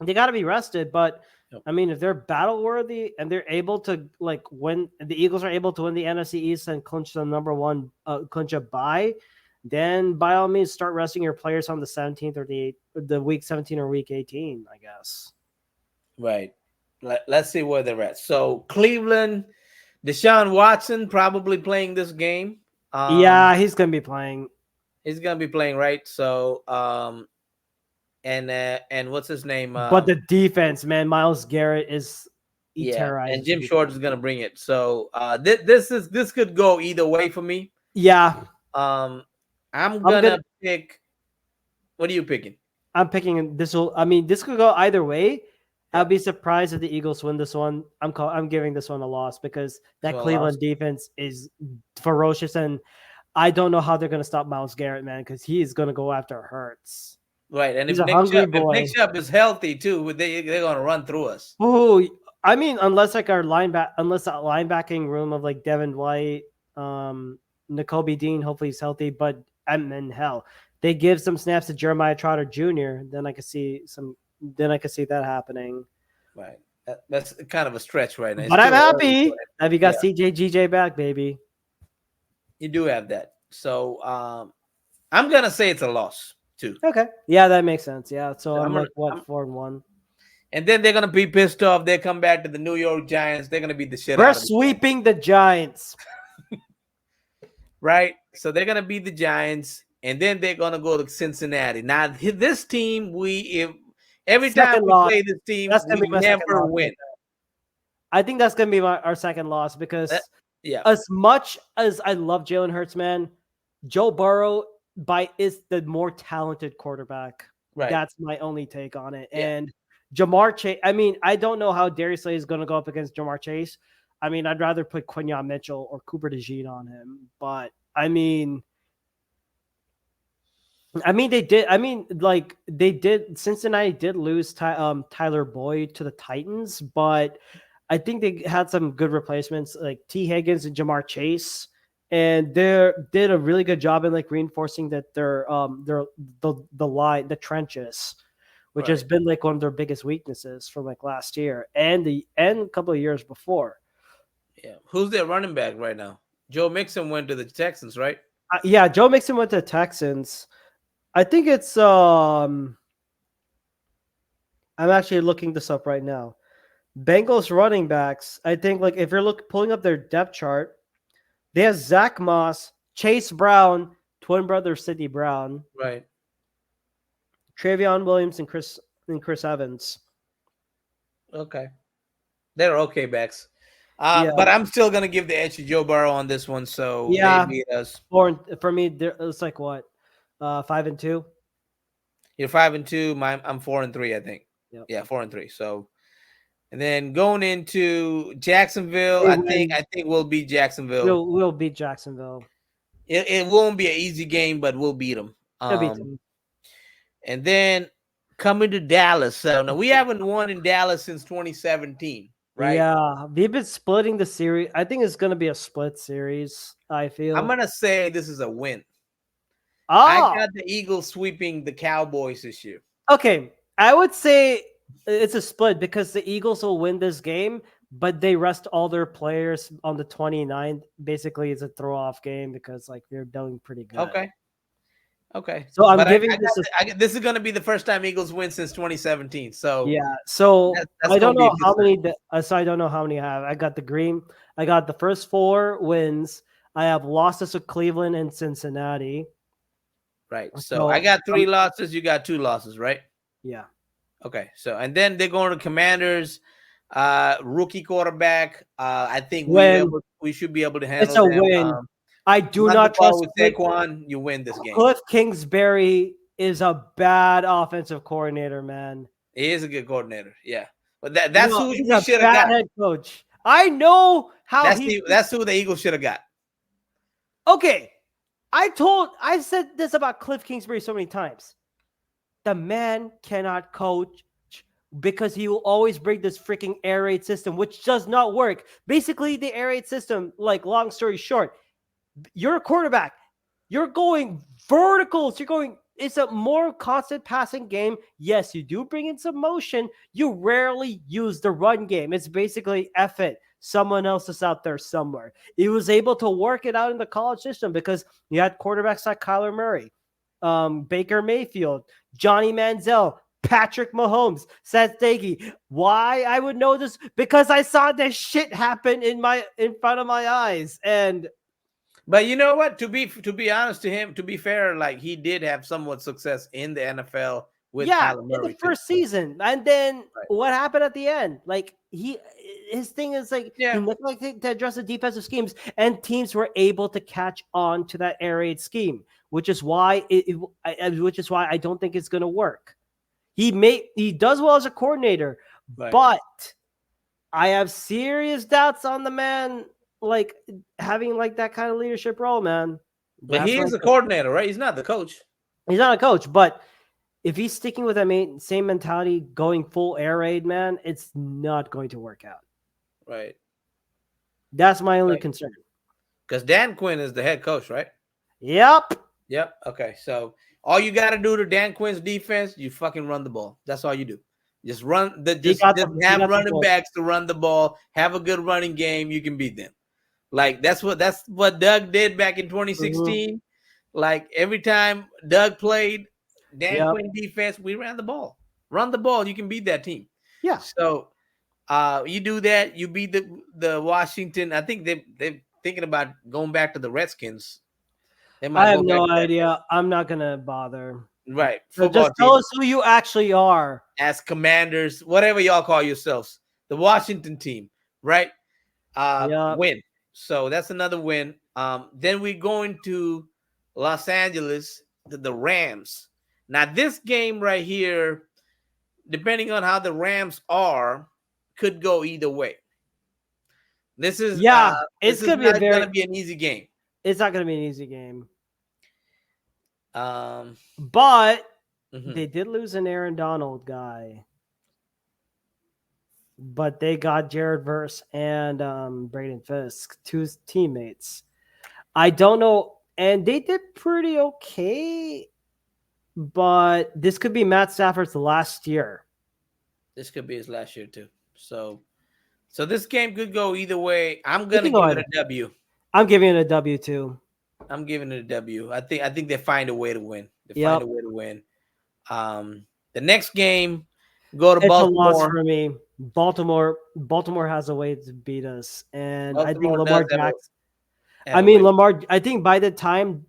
they got to be rested. But Yep. I mean, if they're battle worthy and they're able to like win, the Eagles are able to win the NFC East and clinch the number one, clinch a bye, then by all means start resting your players on the 17th or the week 17 or week 18, I guess. Right. Let's see where they're at. So Cleveland, Deshaun Watson probably playing this game. Yeah, he's gonna be playing. He's gonna be playing, right? So and what's his name? But the defense, man, Miles Garrett he Yeah, and terrorizes Jim people. Short is gonna bring it. So this could go either way for me. Yeah, I'm I'm gonna gonna. pick. What are you picking? I'm picking this. I mean, this could go either way. I'll Yeah, be surprised if the Eagles win this one. I'm giving this one a loss because that so I lost. Cleveland defense is ferocious, and I don't know how they're gonna stop Miles Garrett, man, because he is gonna go after Hurts. Right, and He's a hungry boy. Nick Chubb is healthy too, they're gonna run through us. Oh, I mean, unless like unless that linebacking room of like Devin White, N'Kobe Dean, hopefully he's healthy, but and then hell, they give some snaps to Jeremiah Trotter Jr., then I could see that happening. Right, that's kind of a stretch right now. It's But I'm still early for happy it. that we got CJ back, baby. You do have that. So I'm gonna say it's a loss too. Okay, yeah, that makes sense. Yeah, so So I'm like what I'm 4-1. and then they're gonna be pissed off. They come back to the New York Giants. They're gonna beat the shit We're out of them. sweeping the Giants. Right? So they're gonna beat the Giants, and then they're gonna go to Cincinnati. Now this team, every time Second we loss. play this team, That's gonna we be my second never loss. win. I think that's gonna be our second loss because Yeah, as much as I love Jalen Hurts, man, Joe Burrow is the more talented quarterback. right. That's my only take on it. Yeah. And Jamar Chase, I mean, I don't know how Darius Slay is going to go up against Jamar Chase. I mean, I'd rather put Quinyon Mitchell or Cooper DeJean on him. But I mean, they did. I mean, like they did. Cincinnati did lose Tyler Boyd to the Titans, but I think they had some good replacements like T. Higgins and Jamar Chase, and they did a really good job in like reinforcing that the line, the trenches, which has Right. been like one of their biggest weaknesses from like last year and a couple of years before. Yeah. Who's their running back right now? Joe Mixon went to the Texans, right? Yeah, Joe Mixon went to the Texans. I think it's I'm actually looking this up right now. Bengals running backs, I think like if you're pulling up their depth chart, they have Zach Moss, Chase Brown, twin brother Sidney Brown, Right. Travion Williams, and Chris Evans. Okay. They're okay backs. Yeah, But I'm still gonna give the edge to Joe Burrow on this one. So they yeah. beat us. For me, it's like what, 5-2. You're 5-2. I'm 4-3. I think. Yep. Yeah, 4-3. So and then going into Jacksonville, They I think win. we'll beat Jacksonville. We'll beat Jacksonville. It won't be an easy game, but we'll beat them. They'll beat them. And then coming to Dallas. So now we haven't won in Dallas since 2017, right? Yeah, we've been splitting the series. I think it's gonna be a split series. I I'm feel. gonna say this is a win. I Oh, got the Eagles sweeping the Cowboys this year. okay. I would say it's a split because the Eagles will win this game, but they rest all their players on the 29th. Basically, it's a throw off game because like they're doing pretty good. Okay. Okay. So I'm But giving this. this is going to be the first time Eagles win since 2017. So Yeah. So that's I going don't to be a know good how sign. many. So I don't know how many I have. I got the green. I got the first 4 wins. I have losses to Cleveland and Cincinnati. Right. So I So got 3 losses. You got 2 losses, right? yeah. Okay. So, and then they're going to Commanders, rookie quarterback. I think When we should be able to it's handle a them. win, I do Run the not ball trust with Saquon, you win this game. Cliff Kingsbury is a bad offensive coordinator, man. He is a good coordinator. Yeah. But that's who He's we a should have bad got. head coach. I know how he. That's who the Eagles should have got. Okay, I said this about Cliff Kingsbury so many times. The man cannot coach because he will always bring this freaking air raid system, which does not work. Basically, the air raid system, like long story short, you're a quarterback. You're going verticals. It's a more constant passing game. Yes, you do bring in some motion. You rarely use the run game. It's basically F it. Someone else is out there somewhere. He was able to work it out in the college system because you had quarterbacks like Kyler Murray, Baker Mayfield, Johnny Manziel, Patrick Mahomes, Seth Dagey. Why I would know this? Because I saw this shit happen in front of my eyes. And but you know what? To be honest to him, to be fair, like he did have somewhat success in the NFL with Kyler in the Murray too. first season, and then Right. what happened at the end? Like his thing is like Yeah. he neglected to address the defensive schemes, and teams were able to catch on to that air raid scheme, which is why I don't think it's going to work. He does well as a coordinator, Right. but I have serious doubts on the man, like having like that kind of leadership role, man. But That's he is like a coordinator, right? He's not the coach. he's not a coach, but if he's sticking with that same mentality, going full air raid, man, it's not going to work out. Right. That's my only concern. Because Dan Quinn is the head coach, right? Yep. Yep. Okay. So all you got to do to Dan Quinn's defense, you fucking run the ball. That's all you do. Just have running backs to run the ball. Have a good running game. You can beat them. Like that's what Doug did back in 2016. Mm-hmm. Like every time Doug played Dan Quinn defense, we ran the ball. Run the ball. You can beat that team. Yeah. So you do that. You beat the Washington. I think they're thinking about going back to the Redskins. I have no idea. I'm not gonna bother. Right. So just tell us who you actually are. As Commanders, whatever y'all call yourselves. The Washington team, right? Win. So that's another win. Then we're going to Los Angeles, the Rams. Now, this game right here, depending on how the Rams are, could go either way. This is it's gonna be an easy game. It's not gonna be an easy game. But they did lose an Aaron Donald guy. But they got Jared Verse and Braden Fisk, 2 teammates. I don't know, and they did pretty okay. But this could be Matt Stafford's last year. This could be his last year too. So this game could go either way. I'm gonna give it a W. I'm giving it a W too. I'm giving it a W. I think they find a way to win. Find a way to win. The next game, go to Baltimore. It's a loss for me. Baltimore has a way to beat us, and I think Lamar Jackson. I think by the time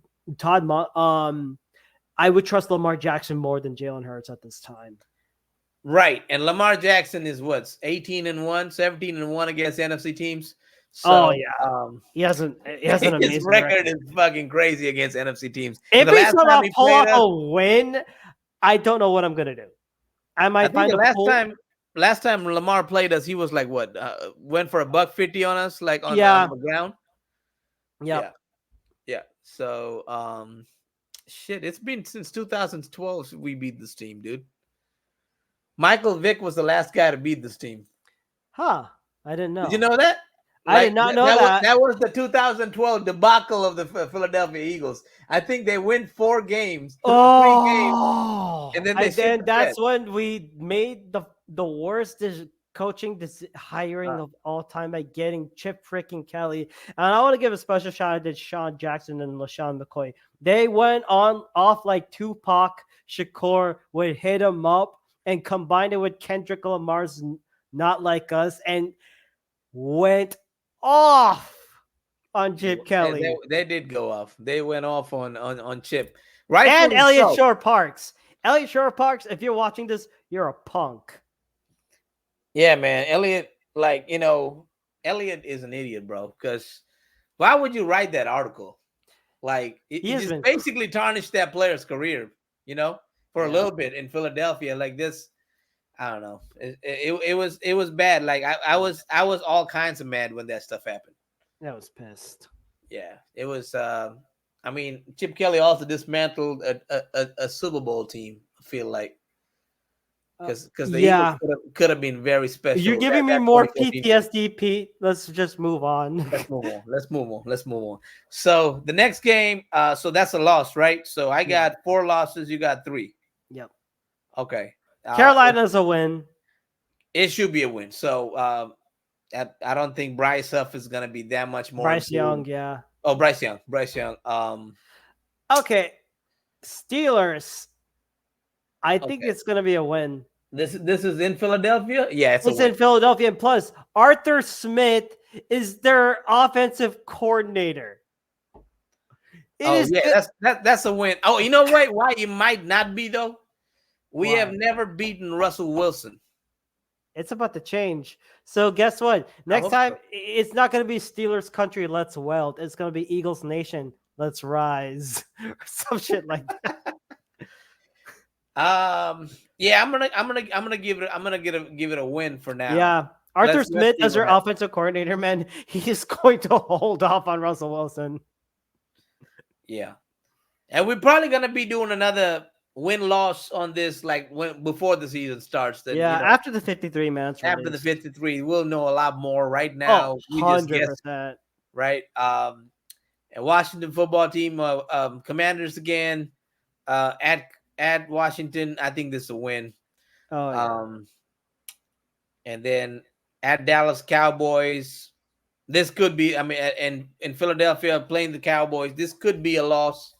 I would trust Lamar Jackson more than Jalen Hurts at this time. Right. And Lamar Jackson is what's 18-1, 17-1 against NFC teams. Oh So yeah, he has an his amazing record record. is fucking crazy against NFC teams. And If the he last time somehow he pull played off us, a win, I don't know what I'm gonna do. I I might think find the a pool. last time Lamar played us, he was like what? Went for a buck 50 on us, like on Yeah, the ground. yep. Yeah, yeah. So shit, it's been since 2012 we beat this team, dude. Michael Vick was the last guy to beat this team. Huh. I didn't Did you know. know that? I did Like not know that. that was the 2012 debacle of the Philadelphia Eagles. I think they win 4 games, 3 games, Oh, and then I they shit then the bed. that's when we made the worst coaching hiring Uh, of all time by getting Chip freaking Kelly. And I want to give a special shout out to Sean Jackson and LaShawn McCoy. They went on off like Tupac Shakur would hit him up and combined it with Kendrick Lamar's Not Like Us and went off on Chip Kelly they did go off. They went off on Chip, and rightfully Elliot so. Shore Parks. Elliot Shore Parks, if you're watching this, you're a punk. Yeah, man. Elliot, like Elliot is an idiot, bro. Because why would you write that article? Like He it has just been, basically tarnished that player's career, for a yeah, little bit in Philadelphia. Like this, I don't know. It was bad. Like I was all kinds of mad when that stuff happened. I was pissed. Yeah, it was. I mean, Chip Kelly also dismantled a Super Bowl team. I feel like because the Eagles Yeah, could have been very you're special giving me that more 2014 team. PTSD, Pete. Let's just move on. Let's move on. Let's move on. Let's move on. So the next game, so that's a loss, right? So I Yeah, got 4 losses. You got 3. yep. Okay. Carolina's a win. It should be a win. So I don't think Bryce Huff is gonna be that much more Bryce Young, improved. yeah. Oh, Bryce Young. Bryce Young. Okay, Steelers. I think Okay. it's gonna be a win. This is in Philadelphia. Yeah, it's a It's in win. Philadelphia, and plus Arthur Smith is their offensive coordinator. It Oh is yeah, good. that's a win. Oh, you know what? Why it might not be though? We have Why? never beaten Russell Wilson. It's about to change. So guess what? I Next hope time so. it's not going to be Steelers country. Let's weld. It's going to be Eagles nation. Let's rise, or some shit like that. Yeah, I'm gonna give it a win for now. Yeah, Arthur Let's Smith see as what their happens. offensive coordinator, man, he is going to hold off on Russell Wilson. Yeah, and we're probably gonna be doing another win loss on this, like when before the season starts. Then Yeah, after the 53 minutes after the released. 53, we'll know a lot more. Right Oh, now, we just guess, 100%. right? And Washington football team, Commanders again, at Washington. I think this is a win. Oh yeah. And then at Dallas Cowboys, this could be. I mean, and in Philadelphia playing the Cowboys, this could be a loss.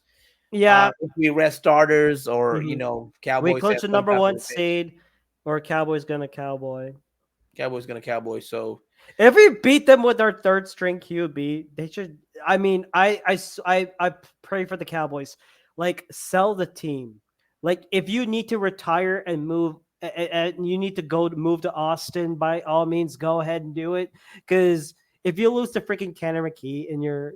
Yeah. If we rest starters, or Mhm. We Cowboys clinch have the some number type of one advantage. seed, or Cowboys gonna Cowboy. Cowboys gonna Cowboys. So If we beat them with our third string QB, they should. I mean, I pray for the Cowboys. Like, sell the team. Like, if you need to retire and move, and you need to move to Austin, by all means, go ahead and do it. Because if you lose to freaking Tanner McKee in your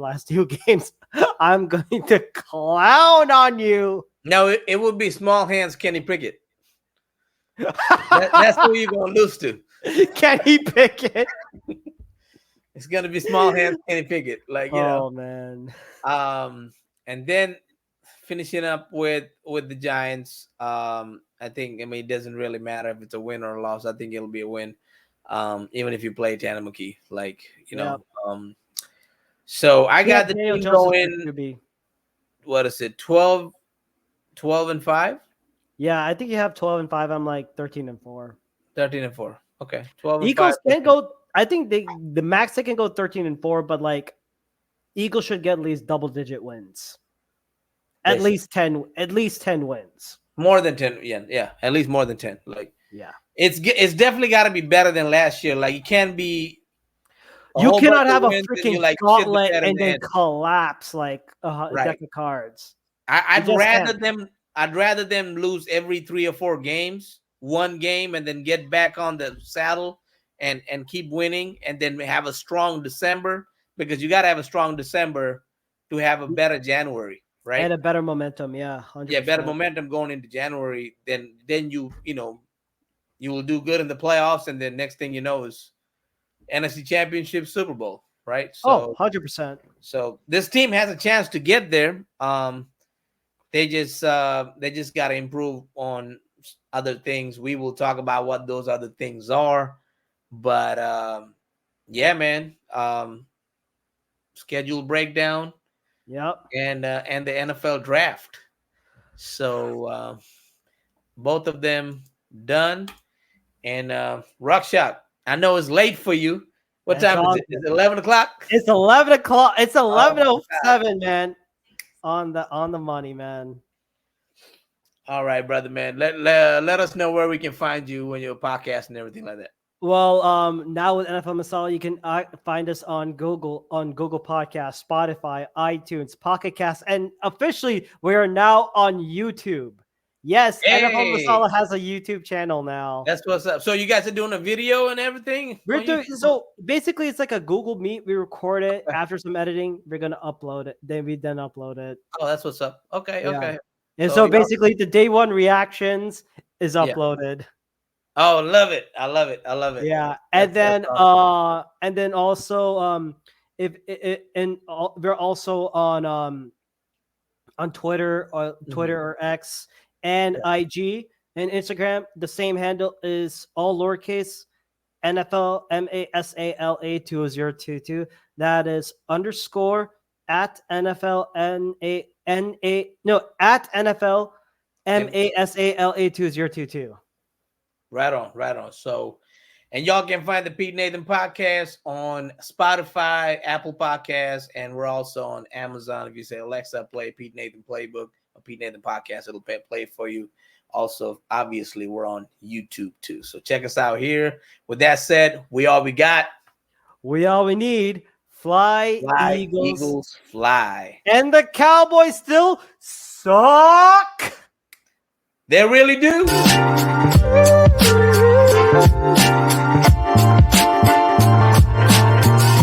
last 2 games, I'm going to clown on you. no, it would be small hands Kenny Pickett. That's who you're gonna lose to. Can he pick it? It's gonna be small hands Kenny Pickett. Like Oh man. and then finishing up with the Giants. I think, I mean, it doesn't really matter if it's a win or a loss. I think it'll be a win. Even if you play Tanner McKee, like Yeah. So I Yeah, got the Daniel team Jones is going. the QB. What is it? 12-5, Yeah, I think you have 12-5. I'm like 13-4. 13-4. Okay, 12-5. Eagles can go. I think the max they can go 13-4, but like Eagles should get at least double-digit wins. At least 10. At least 10 wins. More than 10. Yeah, at least more than 10. Like, yeah, it's definitely got to be better than last year. Like, it can't be a you whole bunch cannot of have a wins and you freaking like shit the gauntlet bed in and the then end. collapse like a Right. deck of cards. I'd just rather can't. them. I'd rather them lose every 3 or 4 games one game and then get back on the saddle and keep winning, and then have a strong December, because you got to have a strong December to have a better January, right? And a better momentum, yeah, Yeah, better 100%. momentum going into January. Then you will do good in the playoffs, and then next thing you know is NFC Championship, Super Bowl, right? Oh, So 100%. this team has a chance to get there. They just got to improve on other things. We will talk about what those other things are, but yeah, man. Schedule breakdown Yep. and the NFL draft. So both of them done. And Rakshak, I know it's late for you. What It's time is all it? Is it 11 o'clock? It's 11 o'clock. It's Oh, 11:07, man. On the money, man. all right, brother, man. Let us know where we can find you when you're podcast and everything like that. Well, now with NFL Masala, you can find us on Google Podcast, Spotify, iTunes, Pocket Cast, and officially we are now on YouTube. Yes, NFL Hey, Masala has a YouTube channel now. that's what's up. So you guys are doing a video and everything We're on doing YouTube? so basically it's like a Google Meet. We record it after some editing. We're gonna upload it. Then we upload it. Oh, that's what's up. Okay, Yeah. okay. And So so y'all, basically the day one reactions is yeah. uploaded. Oh, love it. I love it. I love it. Yeah. That's awesome. And then also if it and we're also on Twitter or Twitter or X and Yeah. IG and Instagram. The same handle is all lowercase NFL MASALA 2022. That is underscore at NFL at NFL MASALA 2022. Right on, right on. So, and y'all can find the Pete Nathan podcast on Spotify, Apple Podcasts, and we're also on Amazon. If you say Alexa, play Pete Nathan Playbook or Pete Nathan podcast, it'll play for you. Also, obviously, we're on YouTube too. So check us out here. With that said, we all we got. We all we need. Fly, Fly, Eagles. Eagles, fly. And the Cowboys still suck. They really do.